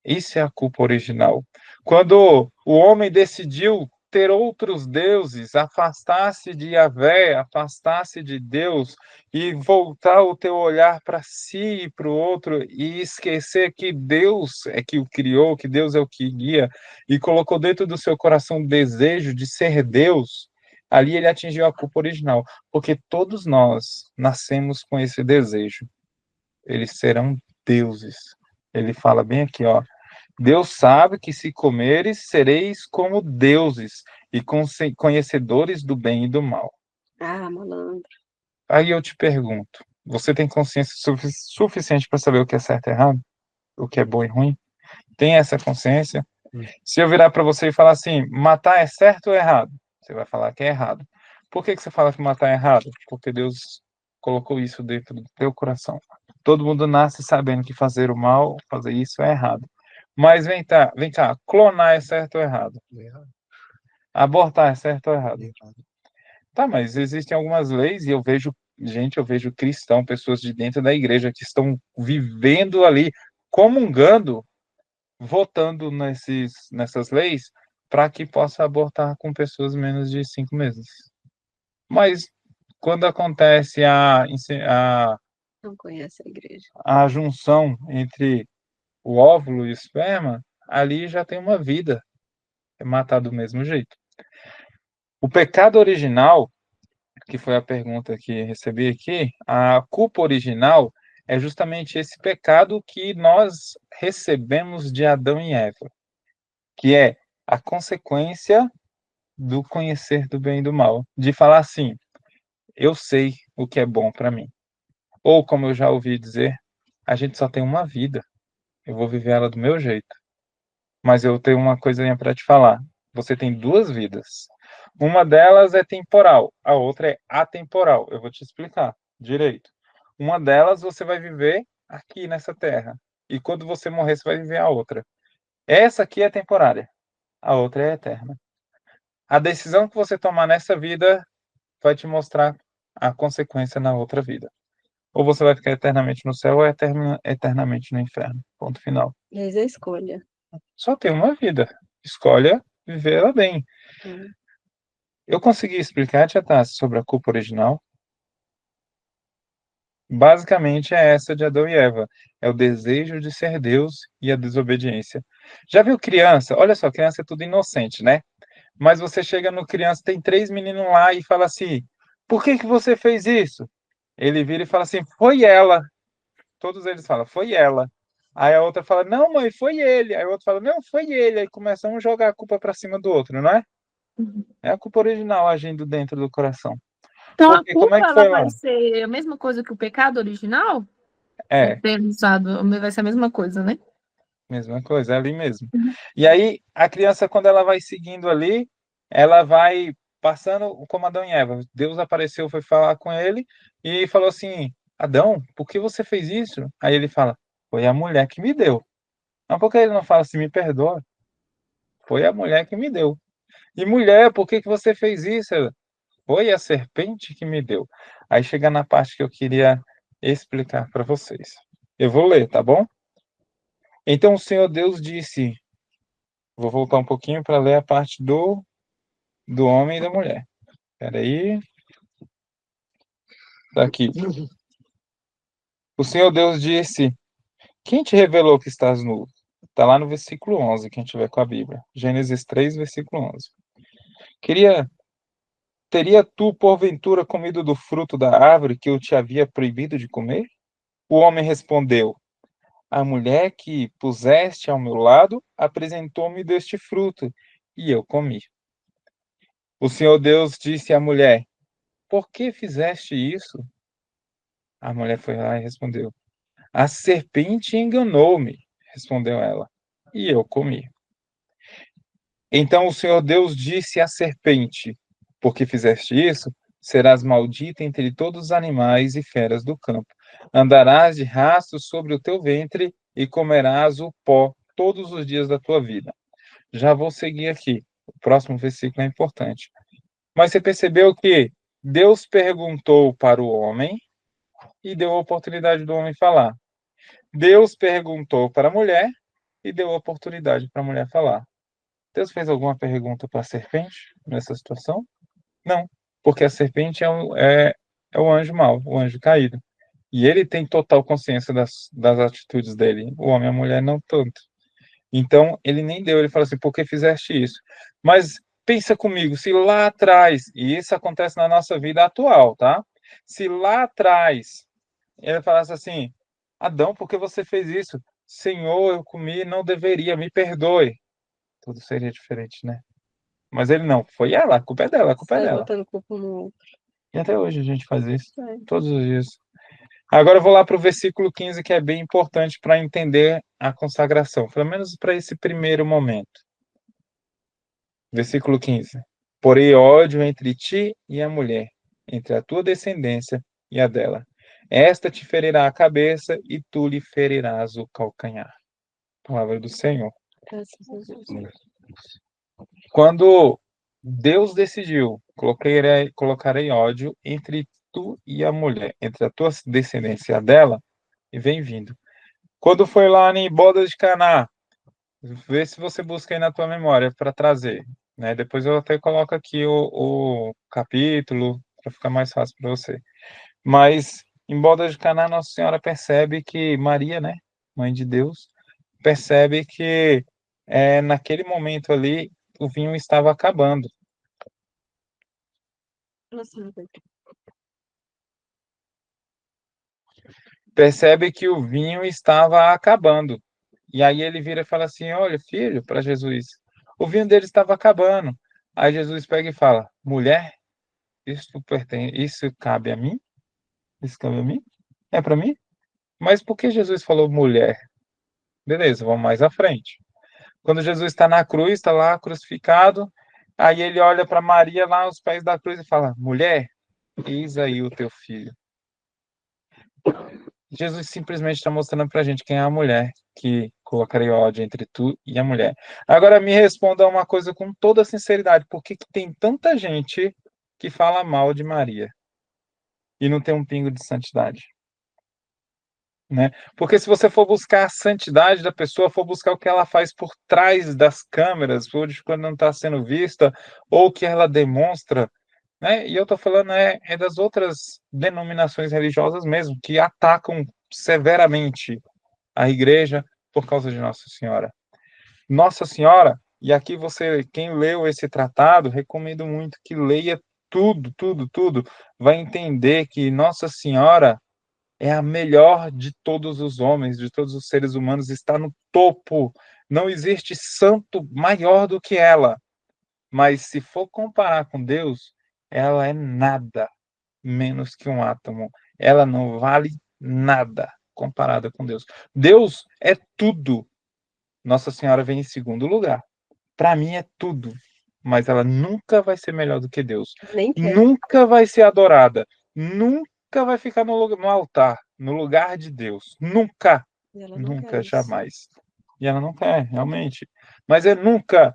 isso é a culpa original. Quando o homem decidiu ter outros deuses, afastar-se de Yahvé, afastar-se de Deus e voltar o teu olhar para si e para o outro e esquecer que Deus é que o criou, que Deus é o que guia e colocou dentro do seu coração o desejo de ser Deus, ali ele atingiu a culpa original, porque todos nós nascemos com esse desejo. Eles serão deuses. Ele fala bem aqui, ó. Deus sabe que se comeres, sereis como deuses e conhecedores do bem e do mal. Ah, malandro. Aí eu te pergunto, você tem consciência suficiente para saber o que é certo e errado? O que é bom e ruim? Tem essa consciência? Se eu virar para você e falar assim, matar é certo ou errado? Você vai falar que é errado. Por que você fala que matar é errado? Porque Deus colocou isso dentro do teu coração. Todo mundo nasce sabendo que fazer o mal, fazer isso é errado. Mas vem cá, clonar é certo ou errado? Abortar é certo ou errado? Tá, mas existem algumas leis e eu vejo gente, eu vejo cristão, pessoas de dentro da igreja que estão vivendo ali, comungando, votando nessas leis para que possa abortar com pessoas menos de 5 meses. Mas quando acontece Não conhece a igreja. a junção entre o óvulo e o esperma, ali já tem uma vida, é matar do mesmo jeito. O pecado original, que foi a pergunta que recebi aqui, a culpa original é justamente esse pecado que nós recebemos de Adão e Eva, que é a consequência do conhecer do bem e do mal, de falar assim, eu sei o que é bom para mim. Ou, como eu já ouvi dizer, a gente só tem uma vida, eu vou viver ela do meu jeito. Mas eu tenho uma coisinha para te falar. Você tem duas vidas. Uma delas é temporal, a outra é atemporal. Eu vou te explicar direito. Uma delas você vai viver aqui nessa terra. E quando você morrer, você vai viver a outra. Essa aqui é temporária, a outra é eterna. A decisão que você tomar nessa vida vai te mostrar a consequência na outra vida. Ou você vai ficar eternamente no céu ou eternamente no inferno. Ponto final. Eis a escolha. Só tem uma vida. Escolha vivê-la bem. Hum. Eu consegui explicar, Tia Tassi, sobre a culpa original? Basicamente é essa de Adão e Eva. É o desejo de ser Deus e a desobediência. Já viu criança? Olha só, criança é tudo inocente, né? Mas você chega no criança, tem 3 meninos lá e fala assim, por que que você fez isso? Ele vira e fala assim, foi ela. Todos eles falam, foi ela. Aí a outra fala, não, mãe, foi ele. Aí o outro fala, não, foi ele. Aí começam a jogar a culpa para cima do outro, não é? É a culpa original agindo dentro do coração. Então a Porque como é culpa que ela foi lá? vai ser a mesma coisa que o pecado original? É, Ter usado, vai ser a mesma coisa, né? mesma coisa, é ali mesmo. Uhum. E aí a criança, quando ela vai seguindo ali, ela vai passando como Adão e Eva. Deus apareceu, foi falar com ele e falou assim, Adão, por que você fez isso? Aí ele fala, foi a mulher que me deu. Mas por que ele não fala assim, me perdoa? Foi a mulher que me deu. E mulher, por que que você fez isso? Ela, foi a serpente que me deu. Aí chega na parte que eu queria explicar para vocês. Eu vou ler, tá bom? Então o Senhor Deus disse, vou voltar um pouquinho para ler a parte do homem e da mulher. Espera aí. Daqui. O Senhor Deus disse, quem te revelou que estás nu? Está lá no versículo 11, quem tiver com a Bíblia. Gênesis 3, versículo 11. Teria tu, porventura, comido do fruto da árvore que eu te havia proibido de comer? O homem respondeu, a mulher que puseste ao meu lado apresentou-me deste fruto, e eu comi. O Senhor Deus disse à mulher, por que fizeste isso? A mulher foi lá e respondeu, a serpente enganou-me, respondeu ela, e eu comi. Então o Senhor Deus disse à serpente: porque fizeste isso, serás maldita entre todos os animais e feras do campo. Andarás de rastros sobre o teu ventre e comerás o pó todos os dias da tua vida. Já vou seguir aqui. O próximo versículo é importante. Mas você percebeu que Deus perguntou para o homem e deu a oportunidade do homem falar. Deus perguntou para a mulher e deu a oportunidade para a mulher falar. Deus fez alguma pergunta para a serpente nessa situação? Não, porque a serpente é o anjo mau, o anjo caído. E ele tem total consciência das atitudes dele. O homem e a mulher não tanto. Então, ele nem deu, ele fala assim, por que fizeste isso? Mas pensa comigo, se lá atrás, e isso acontece na nossa vida atual, tá? Se lá atrás ele falasse assim, Adão, por que você fez isso? Senhor, eu comi, não deveria, me perdoe. Tudo seria diferente, né? Mas ele não, foi ela, a culpa é dela, a culpa é Sai dela. botando culpa no outro. E até hoje a gente faz isso, É. todos os dias. Agora eu vou lá para o versículo 15, que é bem importante para entender a consagração, pelo menos para esse primeiro momento. Versículo 15. Porém, ódio entre ti e a mulher, entre a tua descendência e a dela. Esta te ferirá a cabeça e tu lhe ferirás o calcanhar. Palavra do Senhor. Graças a Deus. Quando Deus decidiu, colocarei ódio entre tu e a mulher, entre a tua descendência e a dela, e vem vindo. Quando foi lá em Bodas de Caná, vê se você busca aí na tua memória para trazer, né? Depois eu até coloco aqui o capítulo para ficar mais fácil para você. Mas em Bodas de Caná, Nossa Senhora percebe que Maria, né, mãe de Deus, percebe que naquele momento ali o vinho estava acabando. Percebe que o vinho estava acabando. E aí ele vira e fala assim: olha, filho, para Jesus, o vinho dele estava acabando. Aí Jesus pega e fala: mulher, isso cabe a mim? Isso cabe a mim? É para mim? Mas por que Jesus falou mulher? Beleza, vamos mais à frente. Quando Jesus está na cruz, está lá crucificado, aí ele olha para Maria lá aos pés da cruz e fala: mulher, eis aí o teu filho. Jesus simplesmente está mostrando para a gente quem é a mulher que colocaria ódio entre tu e a mulher. Agora me responda uma coisa com toda sinceridade: por que tem tanta gente que fala mal de Maria e não tem um pingo de santidade? Né? Porque se você for buscar a santidade da pessoa, for buscar o que ela faz por trás das câmeras, ou de quando não está sendo vista, ou o que ela demonstra, né? E eu estou falando das outras denominações religiosas mesmo, que atacam severamente a igreja por causa de Nossa Senhora. Nossa Senhora, e aqui você, quem leu esse tratado, recomendo muito que leia tudo, tudo, tudo, vai entender que Nossa Senhora é a melhor de todos os homens, de todos os seres humanos, está no topo. Não existe santo maior do que ela. Mas se for comparar com Deus, ela é nada menos que um átomo. Ela não vale nada comparada com Deus. Deus é tudo. Nossa Senhora vem em segundo lugar. Para mim é tudo. Mas ela nunca vai ser melhor do que Deus. Nem quer. Nunca vai ser adorada. Nunca vai ficar no altar, no lugar de Deus. Nunca. Nunca, jamais. E ela não quer, realmente. Mas nunca.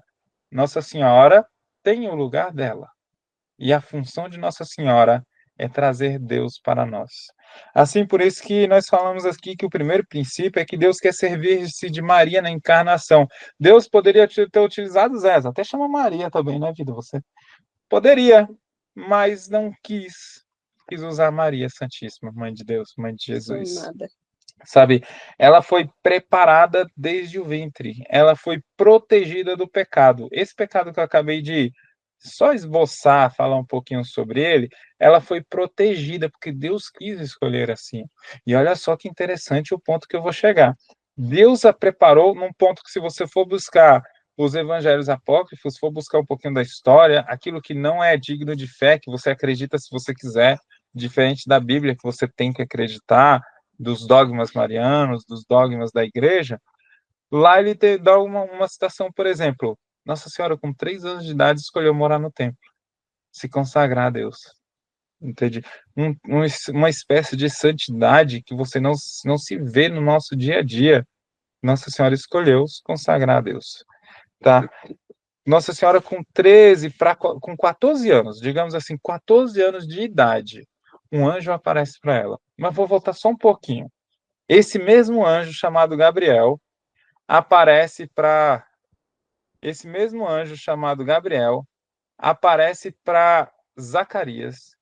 Nossa Senhora tem o lugar dela. E a função de Nossa Senhora é trazer Deus para nós. Assim, por isso que nós falamos aqui que o primeiro princípio é que Deus quer servir-se de Maria na encarnação. Deus poderia ter utilizado Zé, até chama Maria também, né, vida? Você poderia, mas não quis. Quis usar Maria Santíssima, Mãe de Deus, Mãe de Jesus. Nada. Sabe, ela foi preparada desde o ventre, ela foi protegida do pecado. Esse pecado que eu acabei de só esboçar, falar um pouquinho sobre ele, ela foi protegida, porque Deus quis escolher assim. E olha só que interessante o ponto que eu vou chegar. Deus a preparou num ponto que, se você for buscar os evangelhos apócrifos, for buscar um pouquinho da história, aquilo que não é digno de fé, que você acredita se você quiser, diferente da Bíblia, que você tem que acreditar, dos dogmas marianos, dos dogmas da igreja, lá ele dá uma citação, por exemplo, Nossa Senhora, com 3 anos de idade, escolheu morar no templo, se consagrar a Deus. Entende? Uma espécie de santidade que você não se vê no nosso dia a dia. Nossa Senhora escolheu se consagrar a Deus. Tá? Nossa Senhora com 13 com 14 anos, digamos assim, 14 anos de idade, um anjo aparece para ela. Mas vou voltar só um pouquinho. Esse mesmo anjo chamado Gabriel aparece para esse mesmo anjo chamado Gabriel aparece para Zacarias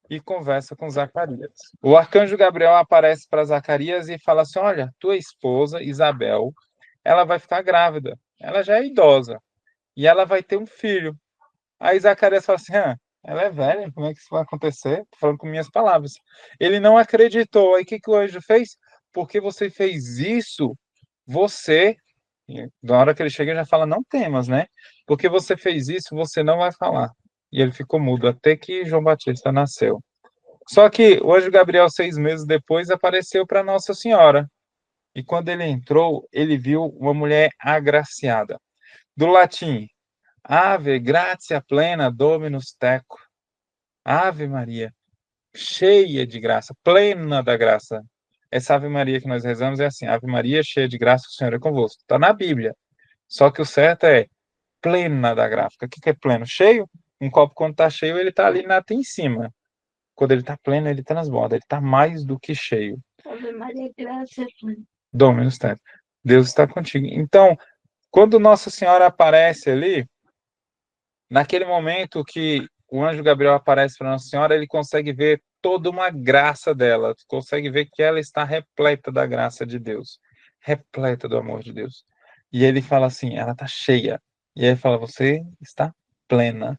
e conversa com Zacarias. O arcanjo Gabriel aparece para Zacarias e fala assim: olha, tua esposa Isabel, ela vai ficar grávida. Ela já é idosa e ela vai ter um filho. Aí Zacarias fala assim: ela é velha, como é que isso vai acontecer? Tô falando com minhas palavras. Ele não acreditou. Aí o que o anjo fez? Porque você fez isso, você, na hora que ele chega, ele já fala: não temas, né? Porque você fez isso, você não vai falar. E ele ficou mudo até que João Batista nasceu. Só que o anjo Gabriel, 6 meses depois, apareceu para Nossa Senhora. E quando ele entrou, ele viu uma mulher agraciada. Do latim, Ave, gratia plena, Dominus tecum. Ave Maria, cheia de graça, plena da graça. Essa Ave Maria que nós rezamos é assim: Ave Maria, cheia de graça, o Senhor é convosco. Está na Bíblia. Só que o certo é plena da graça. O que é pleno? Cheio? Um copo, quando está cheio, ele está ali em cima. Quando ele está pleno, ele transborda. Ele está mais do que cheio. Ave Maria, graça plena. Dominus tecum. Deus está contigo. Então, quando Nossa Senhora aparece ali, naquele momento que o anjo Gabriel aparece para Nossa Senhora, ele consegue ver toda uma graça dela, consegue ver que ela está repleta da graça de Deus, repleta do amor de Deus. E ele fala assim: ela está cheia. E aí ele fala: você está plena.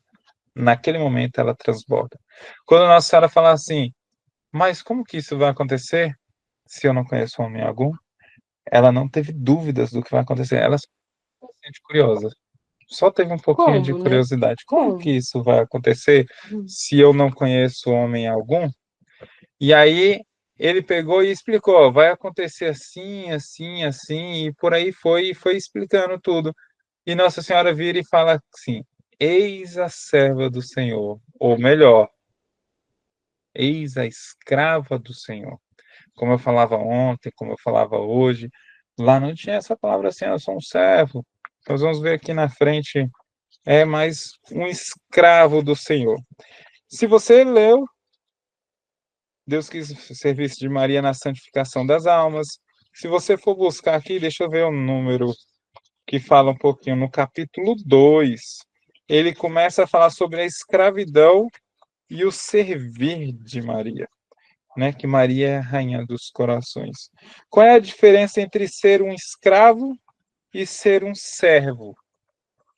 Naquele momento ela transborda. Quando Nossa Senhora fala assim: mas como que isso vai acontecer se eu não conheço homem algum? Ela não teve dúvidas do que vai acontecer. Ela se sente curiosa. Só teve um pouquinho de Como, né? curiosidade. Como Como? que isso vai acontecer se eu não conheço homem algum? E aí ele pegou e explicou: ó, vai acontecer assim, assim, assim, e por aí foi explicando tudo. E Nossa Senhora vira e fala assim: eis a serva do Senhor, ou melhor, eis a escrava do Senhor. Como eu falava ontem, como eu falava hoje, lá não tinha essa palavra assim: eu sou um servo. Nós vamos ver aqui na frente, é mais um escravo do Senhor. Se você leu, Deus quis serviço de Maria na santificação das almas. Se você for buscar aqui, deixa eu ver o número que fala um pouquinho, no capítulo 2, ele começa a falar sobre a escravidão e o servir de Maria, né? Que Maria é a rainha dos corações. Qual é a diferença entre ser um escravo e ser um servo?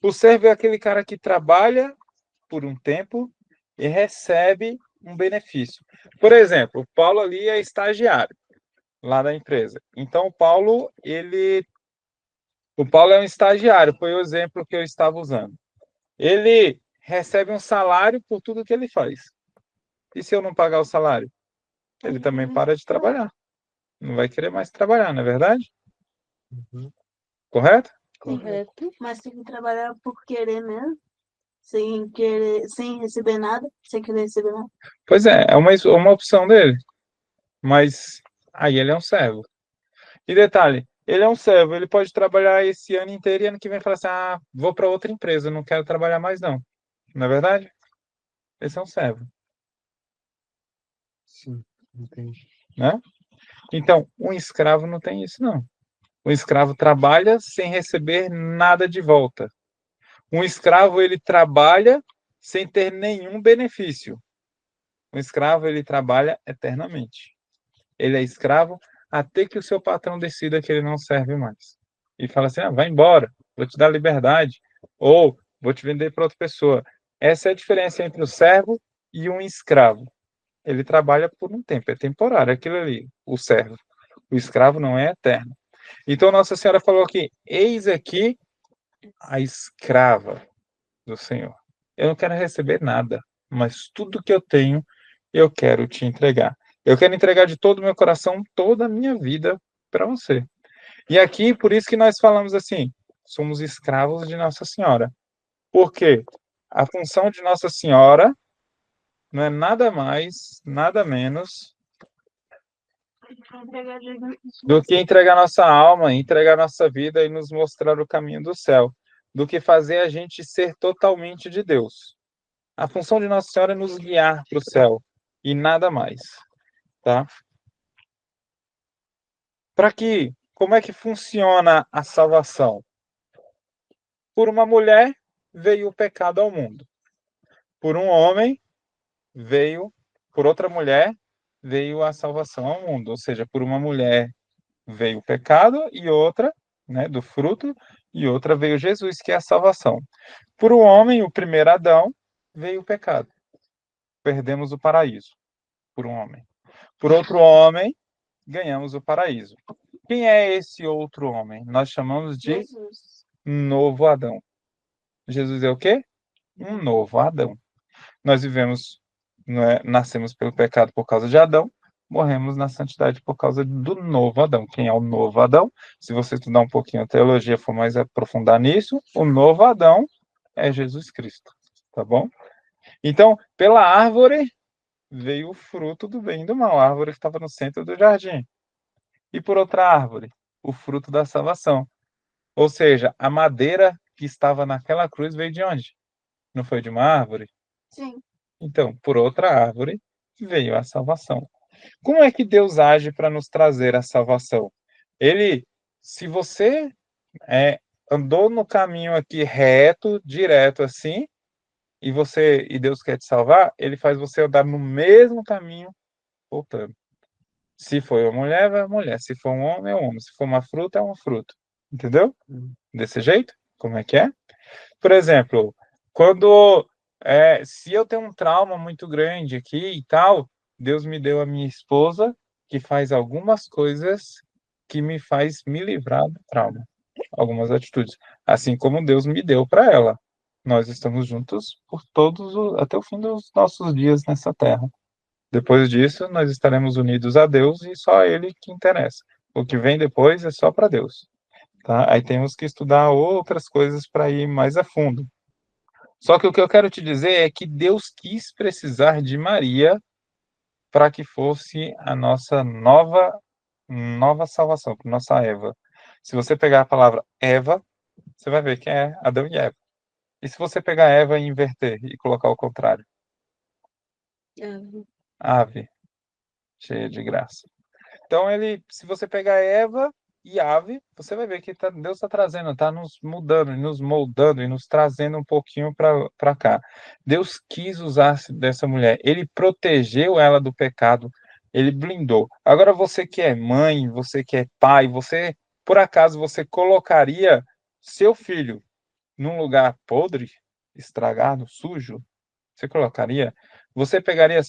O servo é aquele cara que trabalha por um tempo e recebe um benefício. Por exemplo, o Paulo ali é estagiário lá da empresa. Então, o Paulo é um estagiário, foi o exemplo que eu estava usando. Ele recebe um salário por tudo que ele faz. E se eu não pagar o salário? Ele também para de trabalhar. Não vai querer mais trabalhar, não é verdade? Correto? Correto. Mas tem que trabalhar por querer mesmo, sem querer, sem receber nada, sem querer receber nada. Pois é uma opção dele. Mas aí ele é um servo. E detalhe, ele é um servo, ele pode trabalhar esse ano inteiro e ano que vem falar assim: ah, vou para outra empresa, não quero trabalhar mais não. Não é verdade? Esse é um servo. Sim, entendi. Né? Então, um escravo não tem isso, não. Um escravo trabalha sem receber nada de volta. Um escravo, ele trabalha sem ter nenhum benefício. Um escravo, ele trabalha eternamente. Ele é escravo até que o seu patrão decida que ele não serve mais. E fala assim: ah, vai embora, vou te dar liberdade. Ou vou te vender para outra pessoa. Essa é a diferença entre o servo e um escravo. Ele trabalha por um tempo, é temporário, aquilo ali, o servo. O escravo não é eterno. Então, Nossa Senhora falou aqui: eis aqui a escrava do Senhor. Eu não quero receber nada, mas tudo que eu tenho, eu quero te entregar. Eu quero entregar de todo o meu coração, toda a minha vida para você. E aqui, por isso que nós falamos assim: somos escravos de Nossa Senhora. Por quê? A função de Nossa Senhora não é nada mais, nada menos do que entregar nossa alma, entregar nossa vida e nos mostrar o caminho do céu, do que fazer a gente ser totalmente de Deus. A função de Nossa Senhora é nos guiar para o céu e nada mais, tá? Como é que funciona a salvação? Por uma mulher veio o pecado ao mundo. Por um homem por outra mulher veio a salvação ao mundo. Ou seja, por uma mulher veio o pecado e outra, né, do fruto, e outra veio Jesus, que é a salvação. Por um homem, o primeiro Adão, veio o pecado. Perdemos o paraíso, por um homem. Por outro homem, ganhamos o paraíso. Quem é esse outro homem? Nós chamamos de Jesus. novo Adão. Jesus é o quê? Um novo Adão. Nós vivemos, nascemos pelo pecado por causa de Adão, morremos na santidade por causa do novo Adão. Quem é o novo Adão? Se você estudar um pouquinho a teologia, for mais aprofundar nisso, o novo Adão é Jesus Cristo, tá bom? Então, pela árvore veio o fruto do bem e do mal, a árvore que estava no centro do jardim. E por outra árvore, o fruto da salvação. Ou seja, a madeira que estava naquela cruz veio de onde? Não foi de uma árvore? Sim. Então, por outra árvore veio a salvação. Como é que Deus age para nos trazer a salvação? Se você andou no caminho aqui reto, direto assim, e Deus quer te salvar, ele faz você andar no mesmo caminho, voltando. Se for uma mulher, vai uma mulher. Se for um homem, é um homem. Se for uma fruta, é uma fruta. Entendeu? Desse jeito? Como é que é? Por exemplo, se eu tenho um trauma muito grande aqui e tal, Deus me deu a minha esposa que faz algumas coisas que me faz me livrar do trauma, algumas atitudes, assim como Deus me deu para ela. Nós estamos juntos até o fim dos nossos dias nessa terra. Depois disso, nós estaremos unidos a Deus e só a Ele que interessa. O que vem depois é só para Deus. Tá? Aí temos que estudar outras coisas para ir mais a fundo. Só que o que eu quero te dizer é que Deus quis precisar de Maria para que fosse a nossa nova salvação, nossa Eva. Se você pegar a palavra Eva, você vai ver que é Adão e Eva. E se você pegar Eva e inverter e colocar o contrário? Ave, cheia de graça. Então, se você pegar Eva e ave, você vai ver que Deus está trazendo, está nos mudando, nos moldando e nos trazendo um pouquinho para cá. Deus quis usar dessa mulher, ele protegeu ela do pecado, ele blindou. Agora, você que é mãe, você que é pai, por acaso, você colocaria seu filho num lugar podre, estragado, sujo? Você colocaria? Você pegaria,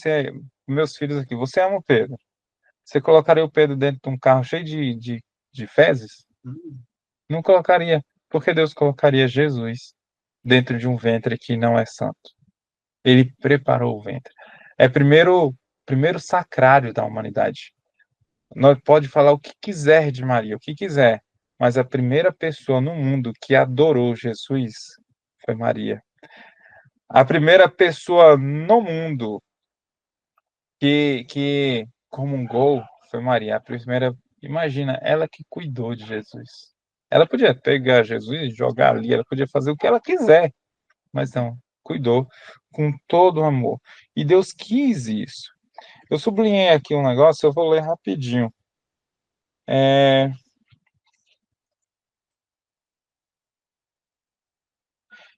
meus filhos aqui, você ama o Pedro? Você colocaria o Pedro dentro de um carro cheio de fezes? Não colocaria, porque Deus colocaria Jesus dentro de um ventre que não é santo. Ele preparou o ventre. É primeiro sacrário da humanidade. Nós pode falar o que quiser de Maria, o que quiser, mas a primeira pessoa no mundo que adorou Jesus foi Maria. A primeira pessoa no mundo que comungou foi Maria. A primeira, imagina, ela que cuidou de Jesus. Ela podia pegar Jesus e jogar ali, ela podia fazer o que ela quiser, mas não, cuidou com todo o amor. E Deus quis isso. Eu sublinhei aqui um negócio, eu vou ler rapidinho.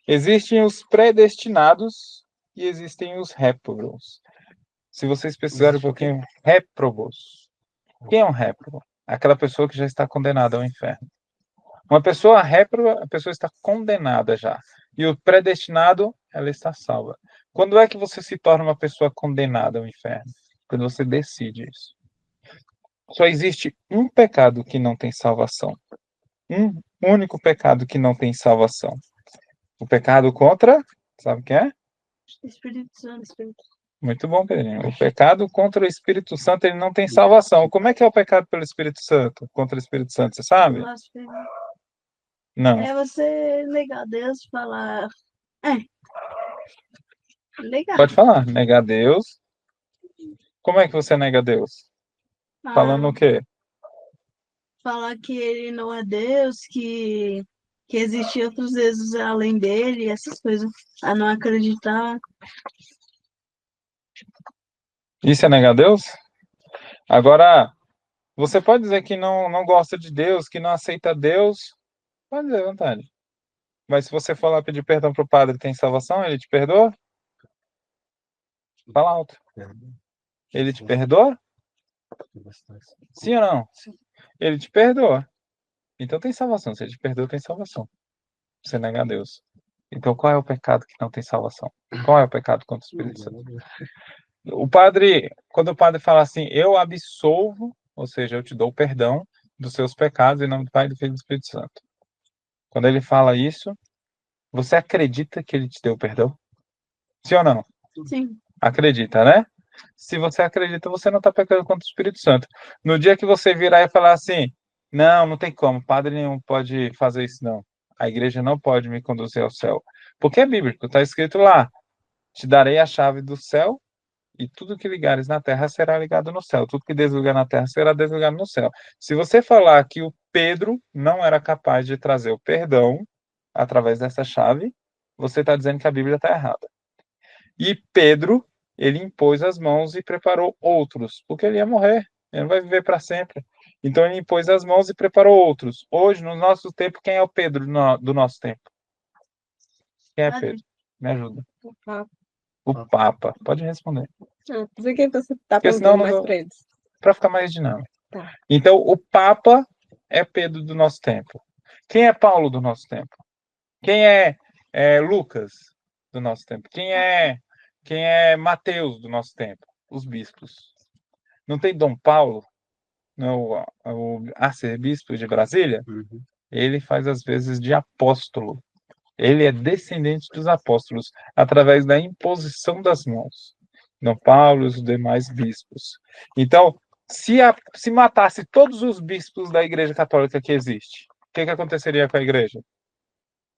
Existem os predestinados e existem os réprobos. Se vocês pesquisarem um pouquinho, réprobos. Quem é um réprobo? Aquela pessoa que já está condenada ao inferno. Uma pessoa réproba, a pessoa está condenada já. E o predestinado, ela está salva. Quando é que você se torna uma pessoa condenada ao inferno? Quando você decide isso. Só existe um pecado que não tem salvação. Um único pecado que não tem salvação. O pecado contra, sabe o que é? Espírito Santo. Muito bom, Pedrinho. O pecado contra o Espírito Santo, ele não tem salvação. Como é que é o pecado pelo Espírito Santo? Contra o Espírito Santo, você sabe? Blasfêmia. Não. É você negar Deus, falar. É. Legal. Pode falar. Negar Deus. Como é que você nega Deus? Falando o quê? Falar que ele não é Deus, que existem outros deuses além dele, essas coisas. A não acreditar. Isso é negar Deus? Agora, você pode dizer que não gosta de Deus, que não aceita Deus. Pode dizer à vontade. Mas se você for lá pedir perdão pro padre, tem salvação? Ele te perdoa? Fala alto. Ele te perdoa? Sim ou não? Ele te perdoa. Então tem salvação. Se ele te perdoa, tem salvação. Você nega a Deus. Então qual é o pecado que não tem salvação? Qual é o pecado contra o Espírito Santo? O padre, quando o padre fala assim, eu absolvo, ou seja, eu te dou perdão dos seus pecados em nome do Pai, do Filho e do Espírito Santo. Quando ele fala isso, você acredita que ele te deu perdão? Sim ou não? Sim. Acredita, né? Se você acredita, você não está pecando contra o Espírito Santo. No dia que você virar e falar assim, não tem como, padre nenhum pode fazer isso, não. A igreja não pode me conduzir ao céu. Porque é bíblico, está escrito lá, te darei a chave do céu e tudo que ligares na terra será ligado no céu. Tudo que desligar na terra será desligado no céu. Se você falar que o Pedro não era capaz de trazer o perdão através dessa chave, você está dizendo que a Bíblia está errada. E Pedro, ele impôs as mãos e preparou outros, porque ele ia morrer, ele não vai viver para sempre. Então ele impôs as mãos e preparou outros. Hoje, no nosso tempo, quem é o Pedro do nosso tempo? Quem é Pedro? Me ajuda. O Papa. O Papa. Pode responder. Dizer que você está Porque senão perguntando não mais vou... para eles. Para ficar mais dinâmico. Tá. Então, o Papa é Pedro do nosso tempo. Quem é Paulo do nosso tempo? Quem é Lucas do nosso tempo? Quem é Mateus do nosso tempo? Os bispos. Não tem Dom Paulo, não, o arcebispo de Brasília? Uhum. Ele faz as vezes de apóstolo. Ele é descendente dos apóstolos através da imposição das mãos. Dom Paulo e os demais bispos. Então, se matasse todos os bispos da Igreja Católica que existe, o que aconteceria com a igreja?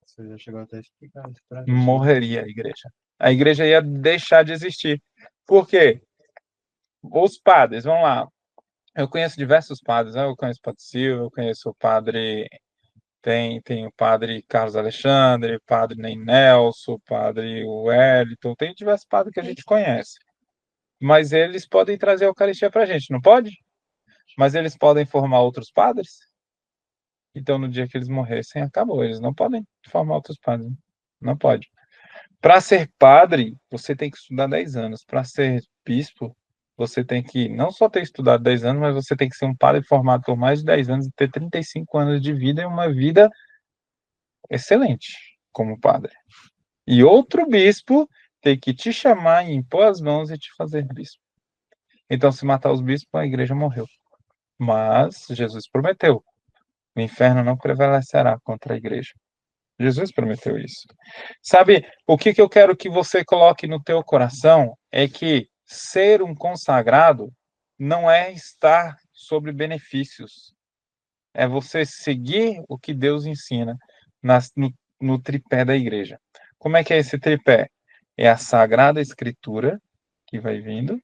Você já chegou até a explicar isso pra gente. Morreria a igreja. A igreja ia deixar de existir. Por quê? Os padres, vamos lá. Eu conheço diversos padres, né? Eu conheço o Padre Silva, eu conheço o padre... Tem o padre Carlos Alexandre, o padre Ney Nelson, o padre Wellington, tem diversos padres que a gente conhece. Mas eles podem trazer a Eucaristia para a gente, não pode? Mas eles podem formar outros padres? Então, no dia que eles morressem, acabou. Eles não podem formar outros padres. Não pode. Para ser padre, você tem que estudar 10 anos. Para ser bispo, você tem que não só ter estudado 10 anos, mas você tem que ser um padre formado por mais de 10 anos e ter 35 anos de vida e uma vida excelente como padre. E outro bispo tem que te chamar e impor as mãos e te fazer bispo. Então, se matar os bispos, a igreja morreu. Mas Jesus prometeu: o inferno não prevalecerá contra a igreja. Jesus prometeu isso. Sabe, o que eu quero que você coloque no teu coração é que ser um consagrado não é estar sobre benefícios. É você seguir o que Deus ensina no tripé da igreja. Como é que é esse tripé? É a Sagrada Escritura, que vai vindo.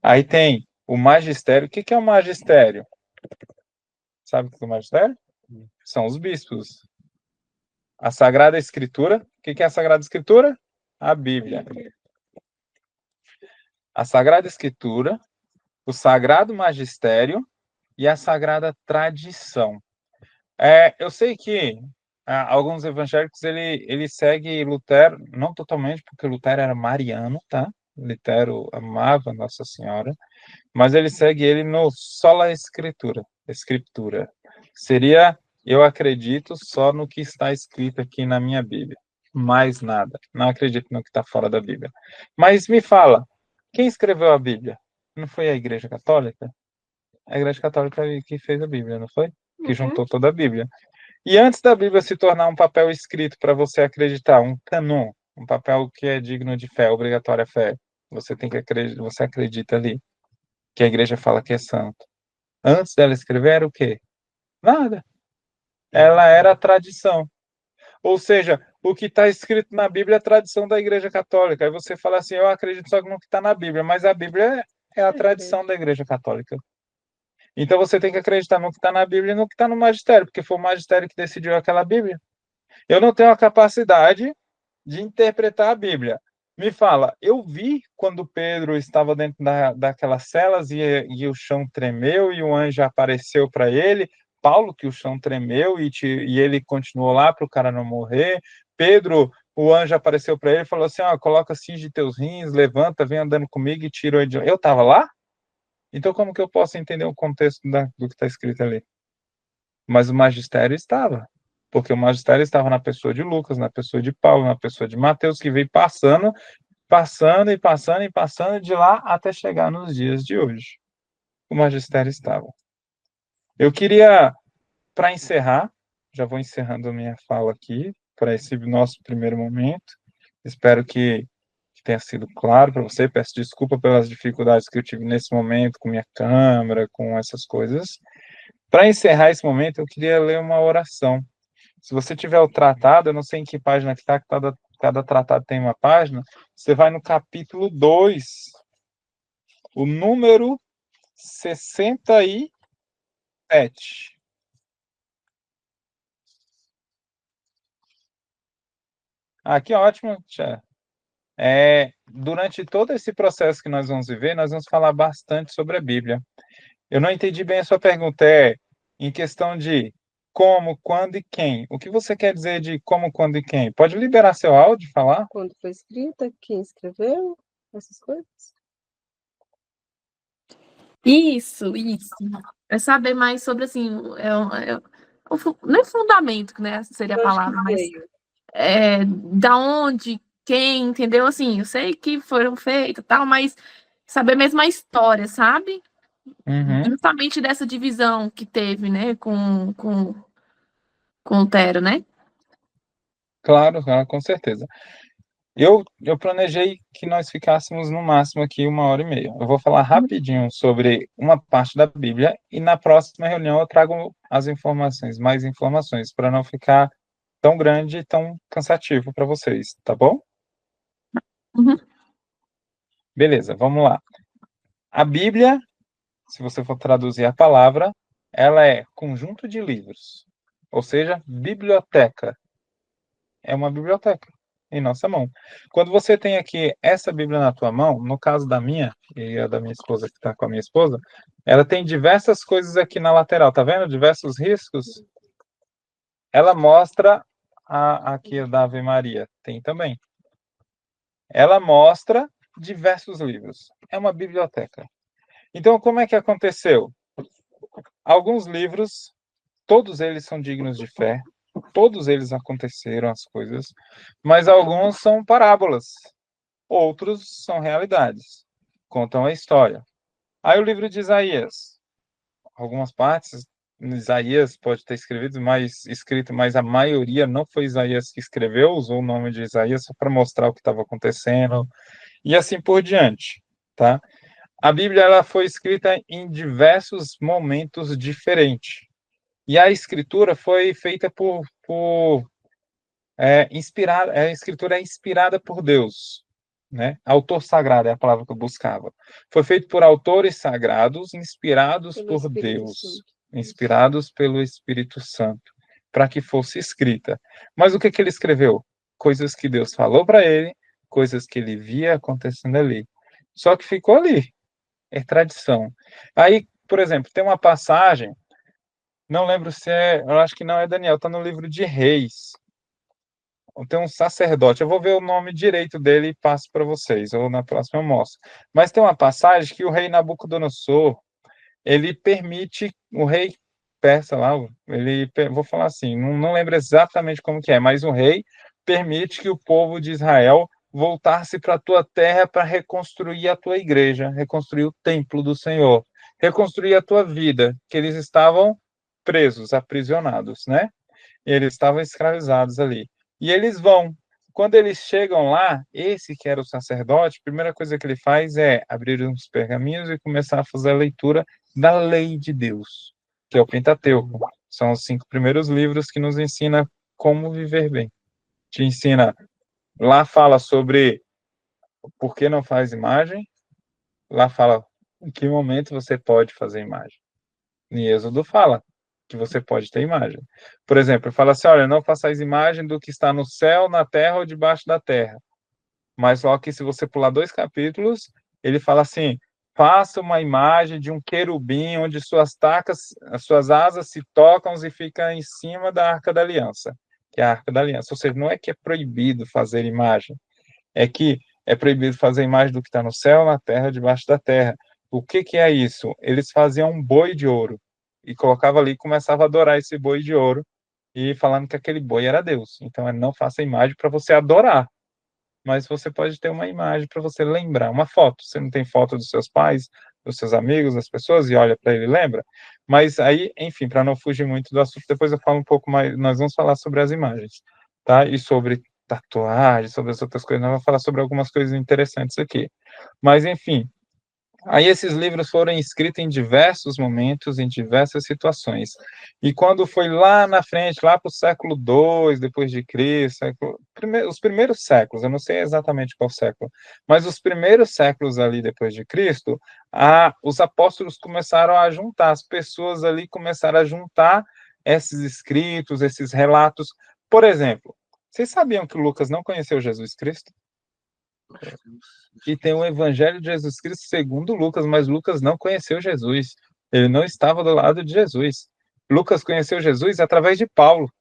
Aí tem o magistério. O que é o magistério? Sabe o que é o magistério? São os bispos. A Sagrada Escritura. O que é a Sagrada Escritura? A Bíblia. A Sagrada Escritura, o Sagrado Magistério e a Sagrada Tradição. Eu sei que alguns evangélicos ele segue Lutero, não totalmente, porque Lutero era mariano, tá? Lutero amava Nossa Senhora, mas ele segue ele no sola escritura. Seria, eu acredito, só no que está escrito aqui na minha Bíblia. Mais nada. Não acredito no que está fora da Bíblia. Mas me fala, quem escreveu a Bíblia? Não foi a Igreja Católica? A Igreja Católica que fez a Bíblia, não foi? Que juntou toda a Bíblia. E antes da Bíblia se tornar um papel escrito para você acreditar, um canon, um papel que é digno de fé, obrigatória fé, você tem que acreditar, você acredita ali que a igreja fala que é santo. Antes dela escrever era o quê? Nada. Ela era a tradição. Ou seja, o que está escrito na Bíblia é a tradição da Igreja Católica. Aí você fala assim, eu acredito só no que está na Bíblia, mas a Bíblia é a tradição da Igreja Católica. Então você tem que acreditar no que está na Bíblia e no que está no magistério, porque foi o magistério que decidiu aquela Bíblia. Eu não tenho a capacidade de interpretar a Bíblia. Me fala, eu vi quando Pedro estava dentro daquelas celas e o chão tremeu e o anjo apareceu para ele. Paulo, que o chão tremeu e ele continuou lá para o cara não morrer. Pedro, o anjo apareceu para ele e falou assim: coloca cinge teus rins, levanta, vem andando comigo e tirou ele de... Eu estava lá? Então, como que eu posso entender o contexto do que está escrito ali? Mas o magistério estava, porque o magistério estava na pessoa de Lucas, na pessoa de Paulo, na pessoa de Mateus, que veio passando de lá até chegar nos dias de hoje. O magistério estava. Eu queria, para encerrar, já vou encerrando a minha fala aqui, para esse nosso primeiro momento. Espero que tenha sido claro para você. Peço desculpa pelas dificuldades que eu tive nesse momento com minha câmera, com essas coisas. Para encerrar esse momento, eu queria ler uma oração. Se você tiver o tratado, eu não sei em que página que está, cada tratado tem uma página, você vai no capítulo 2, o número 67. Que ótimo, Tia. Durante todo esse processo que nós vamos viver, nós vamos falar bastante sobre a Bíblia. Eu não entendi bem a sua pergunta, em questão de como, quando e quem. O que você quer dizer de como, quando e quem? Pode liberar seu áudio e falar? Quando foi escrita, quem escreveu, essas coisas? Isso. É saber mais sobre, assim, não é fundamento, né, seria a palavra, mas da onde, quem, entendeu? Assim, eu sei que foram feitas, tal, mas saber mesmo a história, sabe? Uhum. Justamente dessa divisão que teve, né, com Lutero, né? Claro, com certeza. Eu planejei que nós ficássemos no máximo aqui 1h30. Eu vou falar rapidinho sobre uma parte da Bíblia e na próxima reunião eu trago mais informações, para não ficar tão grande e tão cansativo para vocês, tá bom? Uhum. Beleza, vamos lá. A Bíblia, se você for traduzir a palavra, ela é conjunto de livros, ou seja, biblioteca. É uma biblioteca em nossa mão. Quando você tem aqui essa Bíblia na tua mão, no caso da minha, e a da minha esposa que está com a minha esposa, ela tem diversas coisas aqui na lateral, tá vendo? Diversos riscos. Ela mostra aqui a da Ave Maria, tem também. Ela mostra diversos livros. É uma biblioteca. Então, como é que aconteceu? Alguns livros, todos eles são dignos de fé, todos eles aconteceram as coisas, mas alguns são parábolas, outros são realidades, contam a história. Aí o livro de Isaías, algumas partes, Isaías pode ter escrito, mas a maioria não foi Isaías que escreveu, usou o nome de Isaías só para mostrar o que estava acontecendo, e assim por diante, tá? A Bíblia ela foi escrita em diversos momentos diferentes. E a escritura foi feita a escritura é inspirada por Deus, né? Autor sagrado é a palavra que eu buscava. Foi feito por autores sagrados, inspirados por Deus, inspirados pelo Espírito Santo, para que fosse escrita. Mas o que ele escreveu? Coisas que Deus falou para ele, coisas que ele via acontecendo ali. Só que ficou ali. É tradição. Aí, por exemplo, tem uma passagem, não lembro se eu acho que não é Daniel, está no livro de Reis. Tem um sacerdote, eu vou ver o nome direito dele e passo para vocês, ou na próxima eu mostro. Mas tem uma passagem que o rei Nabucodonosor, ele permite, o rei persa lá, vou falar assim, não lembro exatamente como que é, mas o rei permite que o povo de Israel voltasse para a tua terra para reconstruir a tua igreja, reconstruir o templo do Senhor, reconstruir a tua vida, que eles estavam presos, aprisionados, né? Eles estavam escravizados ali. E eles vão. Quando eles chegam lá, esse que era o sacerdote, a primeira coisa que ele faz é abrir uns pergaminhos e começar a fazer a leitura da lei de Deus, que é o Pentateuco. São os 5 primeiros livros que nos ensina como viver bem. Te ensina, lá fala sobre por que não faz imagem, lá fala em que momento você pode fazer imagem. Em Êxodo fala que você pode ter imagem. Por exemplo, fala assim, olha, não façais imagem do que está no céu, na terra ou debaixo da terra. Mas só que se você pular 2 capítulos, ele fala assim, faça uma imagem de um querubim onde as suas asas se tocam e ficam em cima da Arca da Aliança, que é a Arca da Aliança. Ou seja, não é que é proibido fazer imagem, é que é proibido fazer imagem do que está no céu, na terra, debaixo da terra. O que que é isso? Eles faziam um boi de ouro e colocava ali e começava a adorar esse boi de ouro e falando que aquele boi era Deus. Então, não faça imagem para você adorar, mas você pode ter uma imagem para você lembrar, uma foto. Você não tem foto dos seus pais, dos seus amigos, das pessoas, e olha para ele e lembra. Mas aí, enfim, para não fugir muito do assunto, depois eu falo um pouco mais, nós vamos falar sobre as imagens, tá? E sobre tatuagem, sobre as outras coisas, nós vamos falar sobre algumas coisas interessantes aqui. Mas, enfim, aí esses livros foram escritos em diversos momentos, em diversas situações. E quando foi lá na frente, lá para o século II depois de Cristo, os primeiros séculos, eu não sei exatamente qual século, mas os primeiros séculos ali depois de Cristo, os apóstolos começaram a juntar, as pessoas ali começaram a juntar esses escritos, esses relatos. Por exemplo, vocês sabiam que Lucas não conheceu Jesus Cristo? E tem o Evangelho de Jesus Cristo segundo Lucas, mas Lucas não conheceu Jesus. Ele não estava do lado de Jesus. Lucas conheceu Jesus através de Paulo.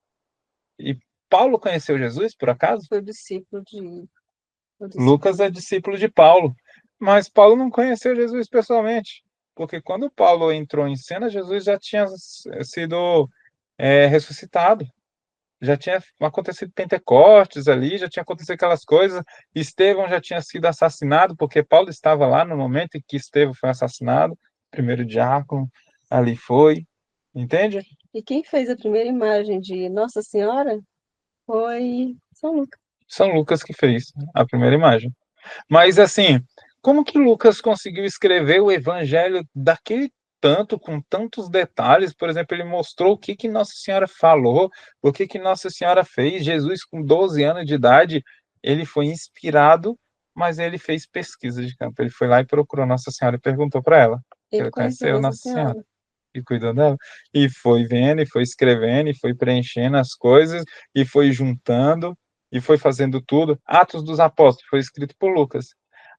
E Paulo conheceu Jesus, por acaso? Foi discípulo de... Lucas é discípulo de Paulo. Mas Paulo não conheceu Jesus pessoalmente. Porque quando Paulo entrou em cena, Jesus já tinha sido ressuscitado. Já tinha acontecido Pentecostes ali, já tinha acontecido aquelas coisas. Estevão já tinha sido assassinado, porque Paulo estava lá no momento em que Estevão foi assassinado, primeiro diácono, ali foi, entende? E quem fez a primeira imagem de Nossa Senhora foi São Lucas. São Lucas que fez a primeira imagem. Mas assim, como que Lucas conseguiu escrever o evangelho daquele tanto, com tantos detalhes? Por exemplo, ele mostrou o que que Nossa Senhora falou, o que que Nossa Senhora fez. Jesus, com 12 anos de idade, ele foi inspirado, mas ele fez pesquisa de campo. Ele foi lá e procurou Nossa Senhora e perguntou para ela. Ele conheceu Nossa Senhora e cuidou dela. E foi vendo, e foi escrevendo, e foi preenchendo as coisas, e foi juntando, e foi fazendo tudo. Atos dos Apóstolos foi escrito por Lucas.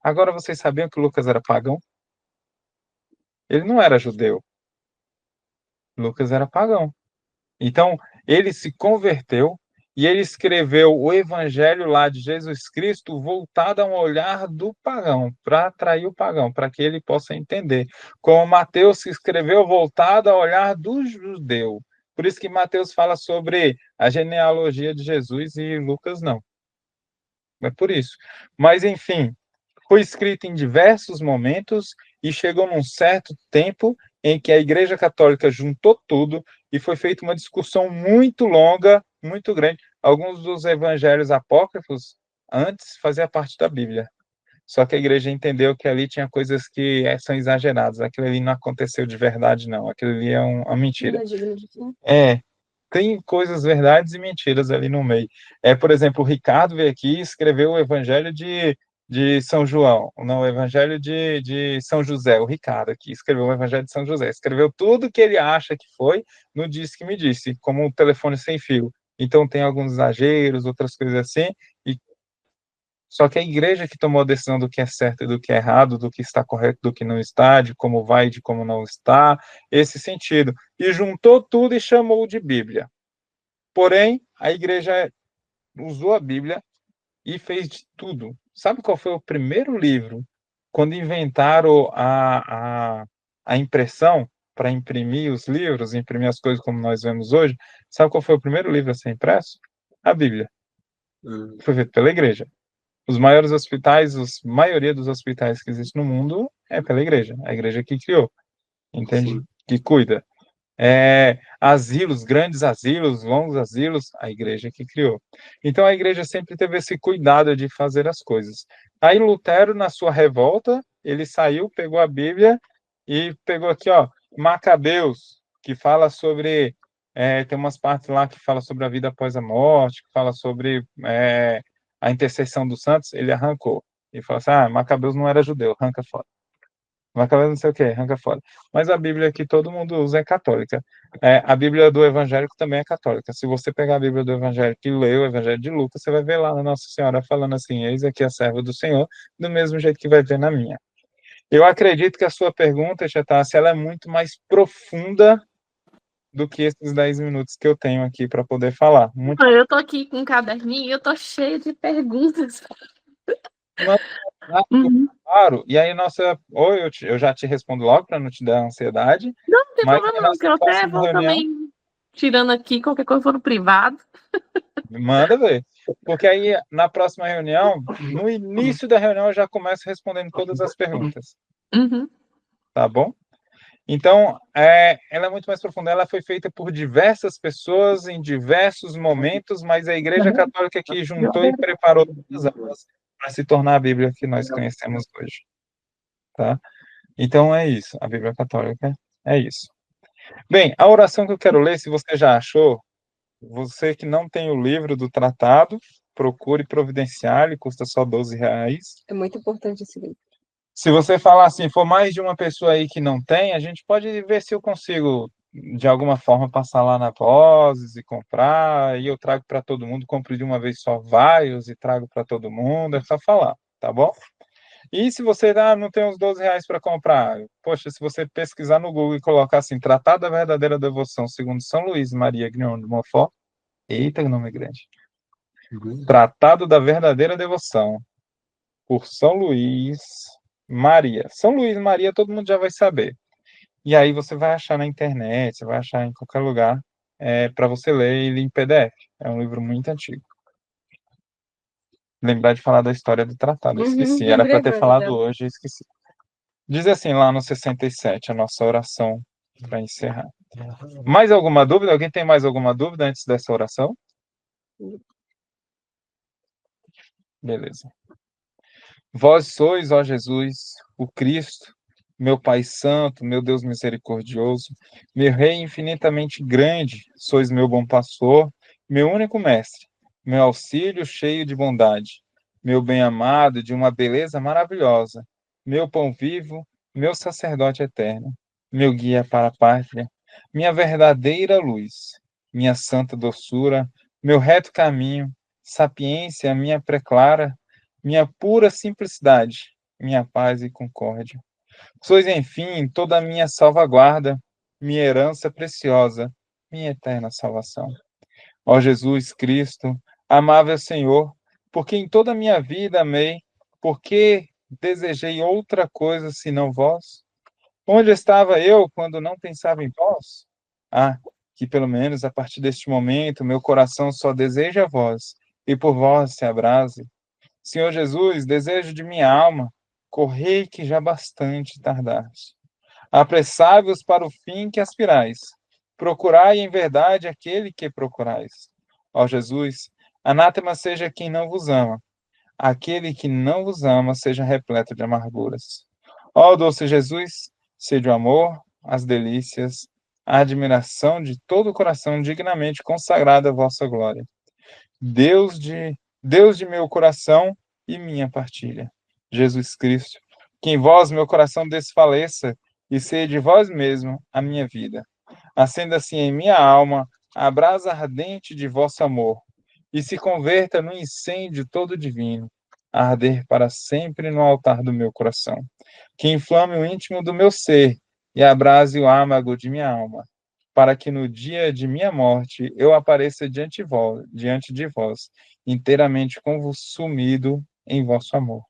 Agora, vocês sabiam que Lucas era pagão? Ele não era judeu. Lucas era pagão. Então, ele se converteu e ele escreveu o evangelho lá de Jesus Cristo voltado a um olhar do pagão, para atrair o pagão, para que ele possa entender. Como Mateus se escreveu voltado ao olhar do judeu. Por isso que Mateus fala sobre a genealogia de Jesus e Lucas não. É por isso. Mas, enfim, foi escrito em diversos momentos e chegou num certo tempo em que a Igreja Católica juntou tudo e foi feita uma discussão muito longa, muito grande. Alguns dos evangelhos apócrifos antes faziam parte da Bíblia. Só que a igreja entendeu que ali tinha coisas que são exageradas. Aquilo ali não aconteceu de verdade, não. Aquilo ali é uma mentira. Tem coisas verdades e mentiras ali no meio. Por exemplo, o Ricardo veio aqui e escreveu o Evangelho de São João, não, o Evangelho de São José, o Ricardo aqui escreveu o Evangelho de São José, escreveu tudo que ele acha que foi no Disse que Me Disse, como um telefone sem fio. Então tem alguns exageros, outras coisas assim, e só que a igreja que tomou a decisão do que é certo e do que é errado, do que está correto, do que não está, de como vai e de como não está, esse sentido. E juntou tudo e chamou de Bíblia. Porém, a igreja usou a Bíblia e fez de tudo. Sabe qual foi o primeiro livro? Quando inventaram a impressão para imprimir os livros, imprimir as coisas como nós vemos hoje, sabe qual foi o primeiro livro a ser impresso? A Bíblia. Foi feito pela igreja. Os maiores hospitais, a maioria dos hospitais que existem no mundo é pela igreja. A igreja que criou, entende? Sim. Que cuida. Asilos, grandes asilos, longos asilos, a igreja que criou. Então a igreja sempre teve esse cuidado de fazer as coisas. Aí Lutero, na sua revolta, ele saiu, pegou a Bíblia e pegou aqui, ó, Macabeus, que fala sobre tem umas partes lá que fala sobre a vida após a morte, que fala sobre a intercessão dos santos, ele arrancou. E falou assim, Macabeus não era judeu, arranca fora. Macabeus não sei o quê, arranca fora. Mas a Bíblia que todo mundo usa é católica. A Bíblia do evangélico também é católica. Se você pegar a Bíblia do evangélico e ler o Evangelho de Lucas, você vai ver lá a Nossa Senhora falando assim, eis aqui a serva do Senhor, do mesmo jeito que vai ver na minha. Eu acredito que a sua pergunta, Chetassi, ela é muito mais profunda do que esses 10 minutos que eu tenho aqui para poder falar. Muito... Eu tô aqui com um caderninho e eu tô cheia de perguntas. Claro, e aí ou eu já te respondo logo para não te dar ansiedade, Não tem mas problema a não, que eu nossa até próxima vou reunião, também tirando aqui, qualquer coisa for no privado. manda ver. Porque aí, na próxima reunião, no início da reunião, eu já começo respondendo todas as perguntas. Uhum. Tá bom? Então, ela é muito mais profunda. Ela foi feita por diversas pessoas em diversos momentos, mas a Igreja Católica que juntou e preparou todas elas para se tornar a Bíblia que nós conhecemos hoje. Tá? Então, é isso. A Bíblia Católica é isso. Bem, a oração que eu quero ler, se você já achou, você que não tem o livro do tratado, procure providenciar, ele custa só R$12. É muito importante esse livro. Se você falar assim, for mais de uma pessoa aí que não tem, a gente pode ver se eu consigo, de alguma forma, passar lá na Vozes e comprar, e eu trago para todo mundo, compro de uma vez só vários e trago para todo mundo, é só falar, tá bom? E se você não tem uns R$12 para comprar, poxa, se você pesquisar no Google e colocar assim, Tratado da Verdadeira Devoção, segundo São Luís Maria Grignon de Montfort, eita, que nome grande. Tratado da Verdadeira Devoção, por São Luís Maria. São Luís Maria, todo mundo já vai saber. E aí você vai achar na internet, você vai achar em qualquer lugar para você ler ele em PDF. É um livro muito antigo. Lembrar de falar da história do tratado, eu esqueci. Era para ter falado hoje, eu esqueci. Diz assim lá no 67, a nossa oração para encerrar. Mais alguma dúvida? Alguém tem mais alguma dúvida antes dessa oração? Beleza. Vós sois, ó Jesus, o Cristo, meu Pai Santo, meu Deus misericordioso, meu Rei infinitamente grande, sois meu bom pastor, meu único mestre, meu auxílio cheio de bondade, meu bem-amado de uma beleza maravilhosa, meu pão vivo, meu sacerdote eterno, meu guia para a pátria, minha verdadeira luz, minha santa doçura, meu reto caminho, sapiência minha preclara, minha pura simplicidade, minha paz e concórdia. Sois, enfim, toda a minha salvaguarda, minha herança preciosa, minha eterna salvação. Ó Jesus Cristo, amável Senhor, porque em toda a minha vida amei, porque desejei outra coisa senão vós? Onde estava eu quando não pensava em vós? Que pelo menos a partir deste momento meu coração só deseja vós, e por vós se abrase. Senhor Jesus, desejo de minha alma, correi que já bastante tardaste. Apressai-vos para o fim que aspirais. Procurai em verdade aquele que procurais. Ó Jesus, anátema seja quem não vos ama. Aquele que não vos ama seja repleto de amarguras. Ó doce Jesus, sede o amor, as delícias, a admiração de todo o coração dignamente consagrado à vossa glória. Deus de meu coração e minha partilha. Jesus Cristo, que em vós meu coração desfaleça e seja de vós mesmo a minha vida. Acenda assim em minha alma a brasa ardente de vosso amor e se converta no incêndio todo divino, a arder para sempre no altar do meu coração. Que inflame o íntimo do meu ser e abrase o âmago de minha alma, para que no dia de minha morte eu apareça diante de vós, inteiramente consumido em vosso amor.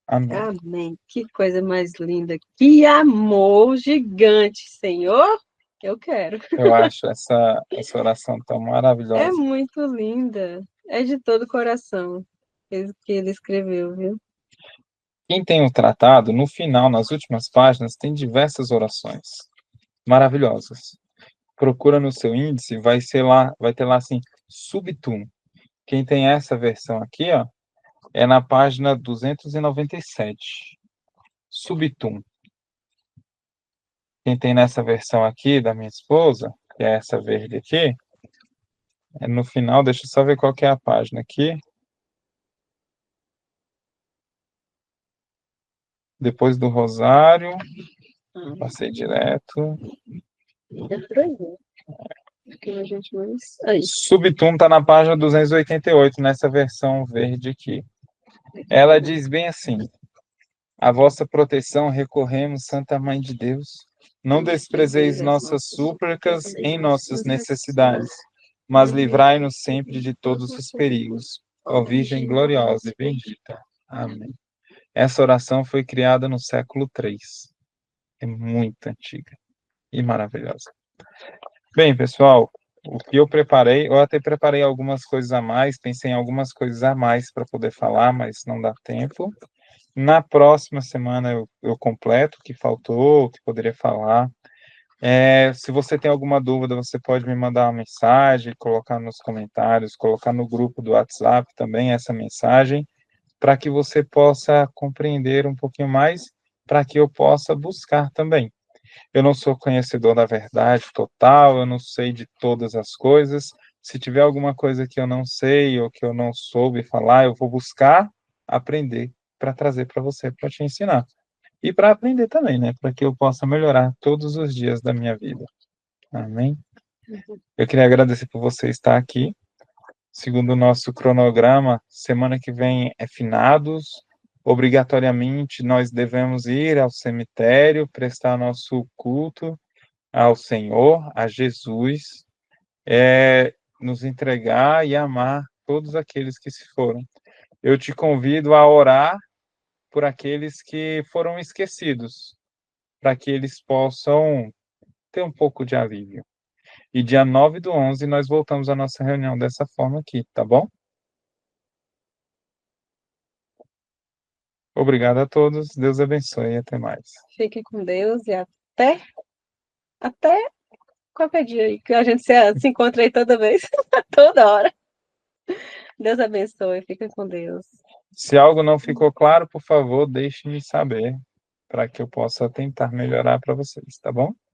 Amém. Amém. Que coisa mais linda. Que amor gigante, Senhor. Eu quero. Eu acho essa oração tão maravilhosa. É muito linda. É de todo o coração que ele escreveu, viu? Quem tem o tratado, no final, nas últimas páginas, tem diversas orações maravilhosas. Procura no seu índice, vai ter lá assim, subtum. Quem tem essa versão aqui, ó, é na página 297. Subtum. Quem tem nessa versão aqui, da minha esposa, que é essa verde aqui, é no final, deixa eu só ver qual que é a página aqui. Depois do rosário, passei direto. É por aí, né? Que a gente mais... Aí. Subtum está na página 288, nessa versão verde aqui. Ela diz bem assim: a vossa proteção recorremos, Santa Mãe de Deus. Não desprezeis nossas súplicas em nossas necessidades, mas livrai-nos sempre de todos os perigos. Ó Virgem gloriosa e bendita. Amém. Essa oração foi criada no século III. É muito antiga e maravilhosa. Bem, pessoal, o que eu preparei, eu até preparei algumas coisas a mais, pensei em algumas coisas a mais para poder falar, mas não dá tempo. Na próxima semana eu completo o que faltou, o que poderia falar. Se você tem alguma dúvida, você pode me mandar uma mensagem, colocar nos comentários, colocar no grupo do WhatsApp também essa mensagem, para que você possa compreender um pouquinho mais, para que eu possa buscar também. Eu não sou conhecedor da verdade total, eu não sei de todas as coisas. Se tiver alguma coisa que eu não sei ou que eu não soube falar, eu vou buscar aprender para trazer para você, para te ensinar. E para aprender também, né? Para que eu possa melhorar todos os dias da minha vida. Amém? Eu queria agradecer por você estar aqui. Segundo o nosso cronograma, semana que vem é finados. Obrigatoriamente, nós devemos ir ao cemitério, prestar nosso culto ao Senhor, a Jesus, nos entregar e amar todos aqueles que se foram. Eu te convido a orar por aqueles que foram esquecidos, para que eles possam ter um pouco de alívio. E dia 9/11 nós voltamos à nossa reunião dessa forma aqui, tá bom? Obrigado a todos, Deus abençoe e até mais. Fique com Deus e até qualquer dia aí, que a gente se encontra aí toda vez, toda hora. Deus abençoe, fica com Deus. Se algo não ficou claro, por favor, deixe-me saber, para que eu possa tentar melhorar para vocês, tá bom?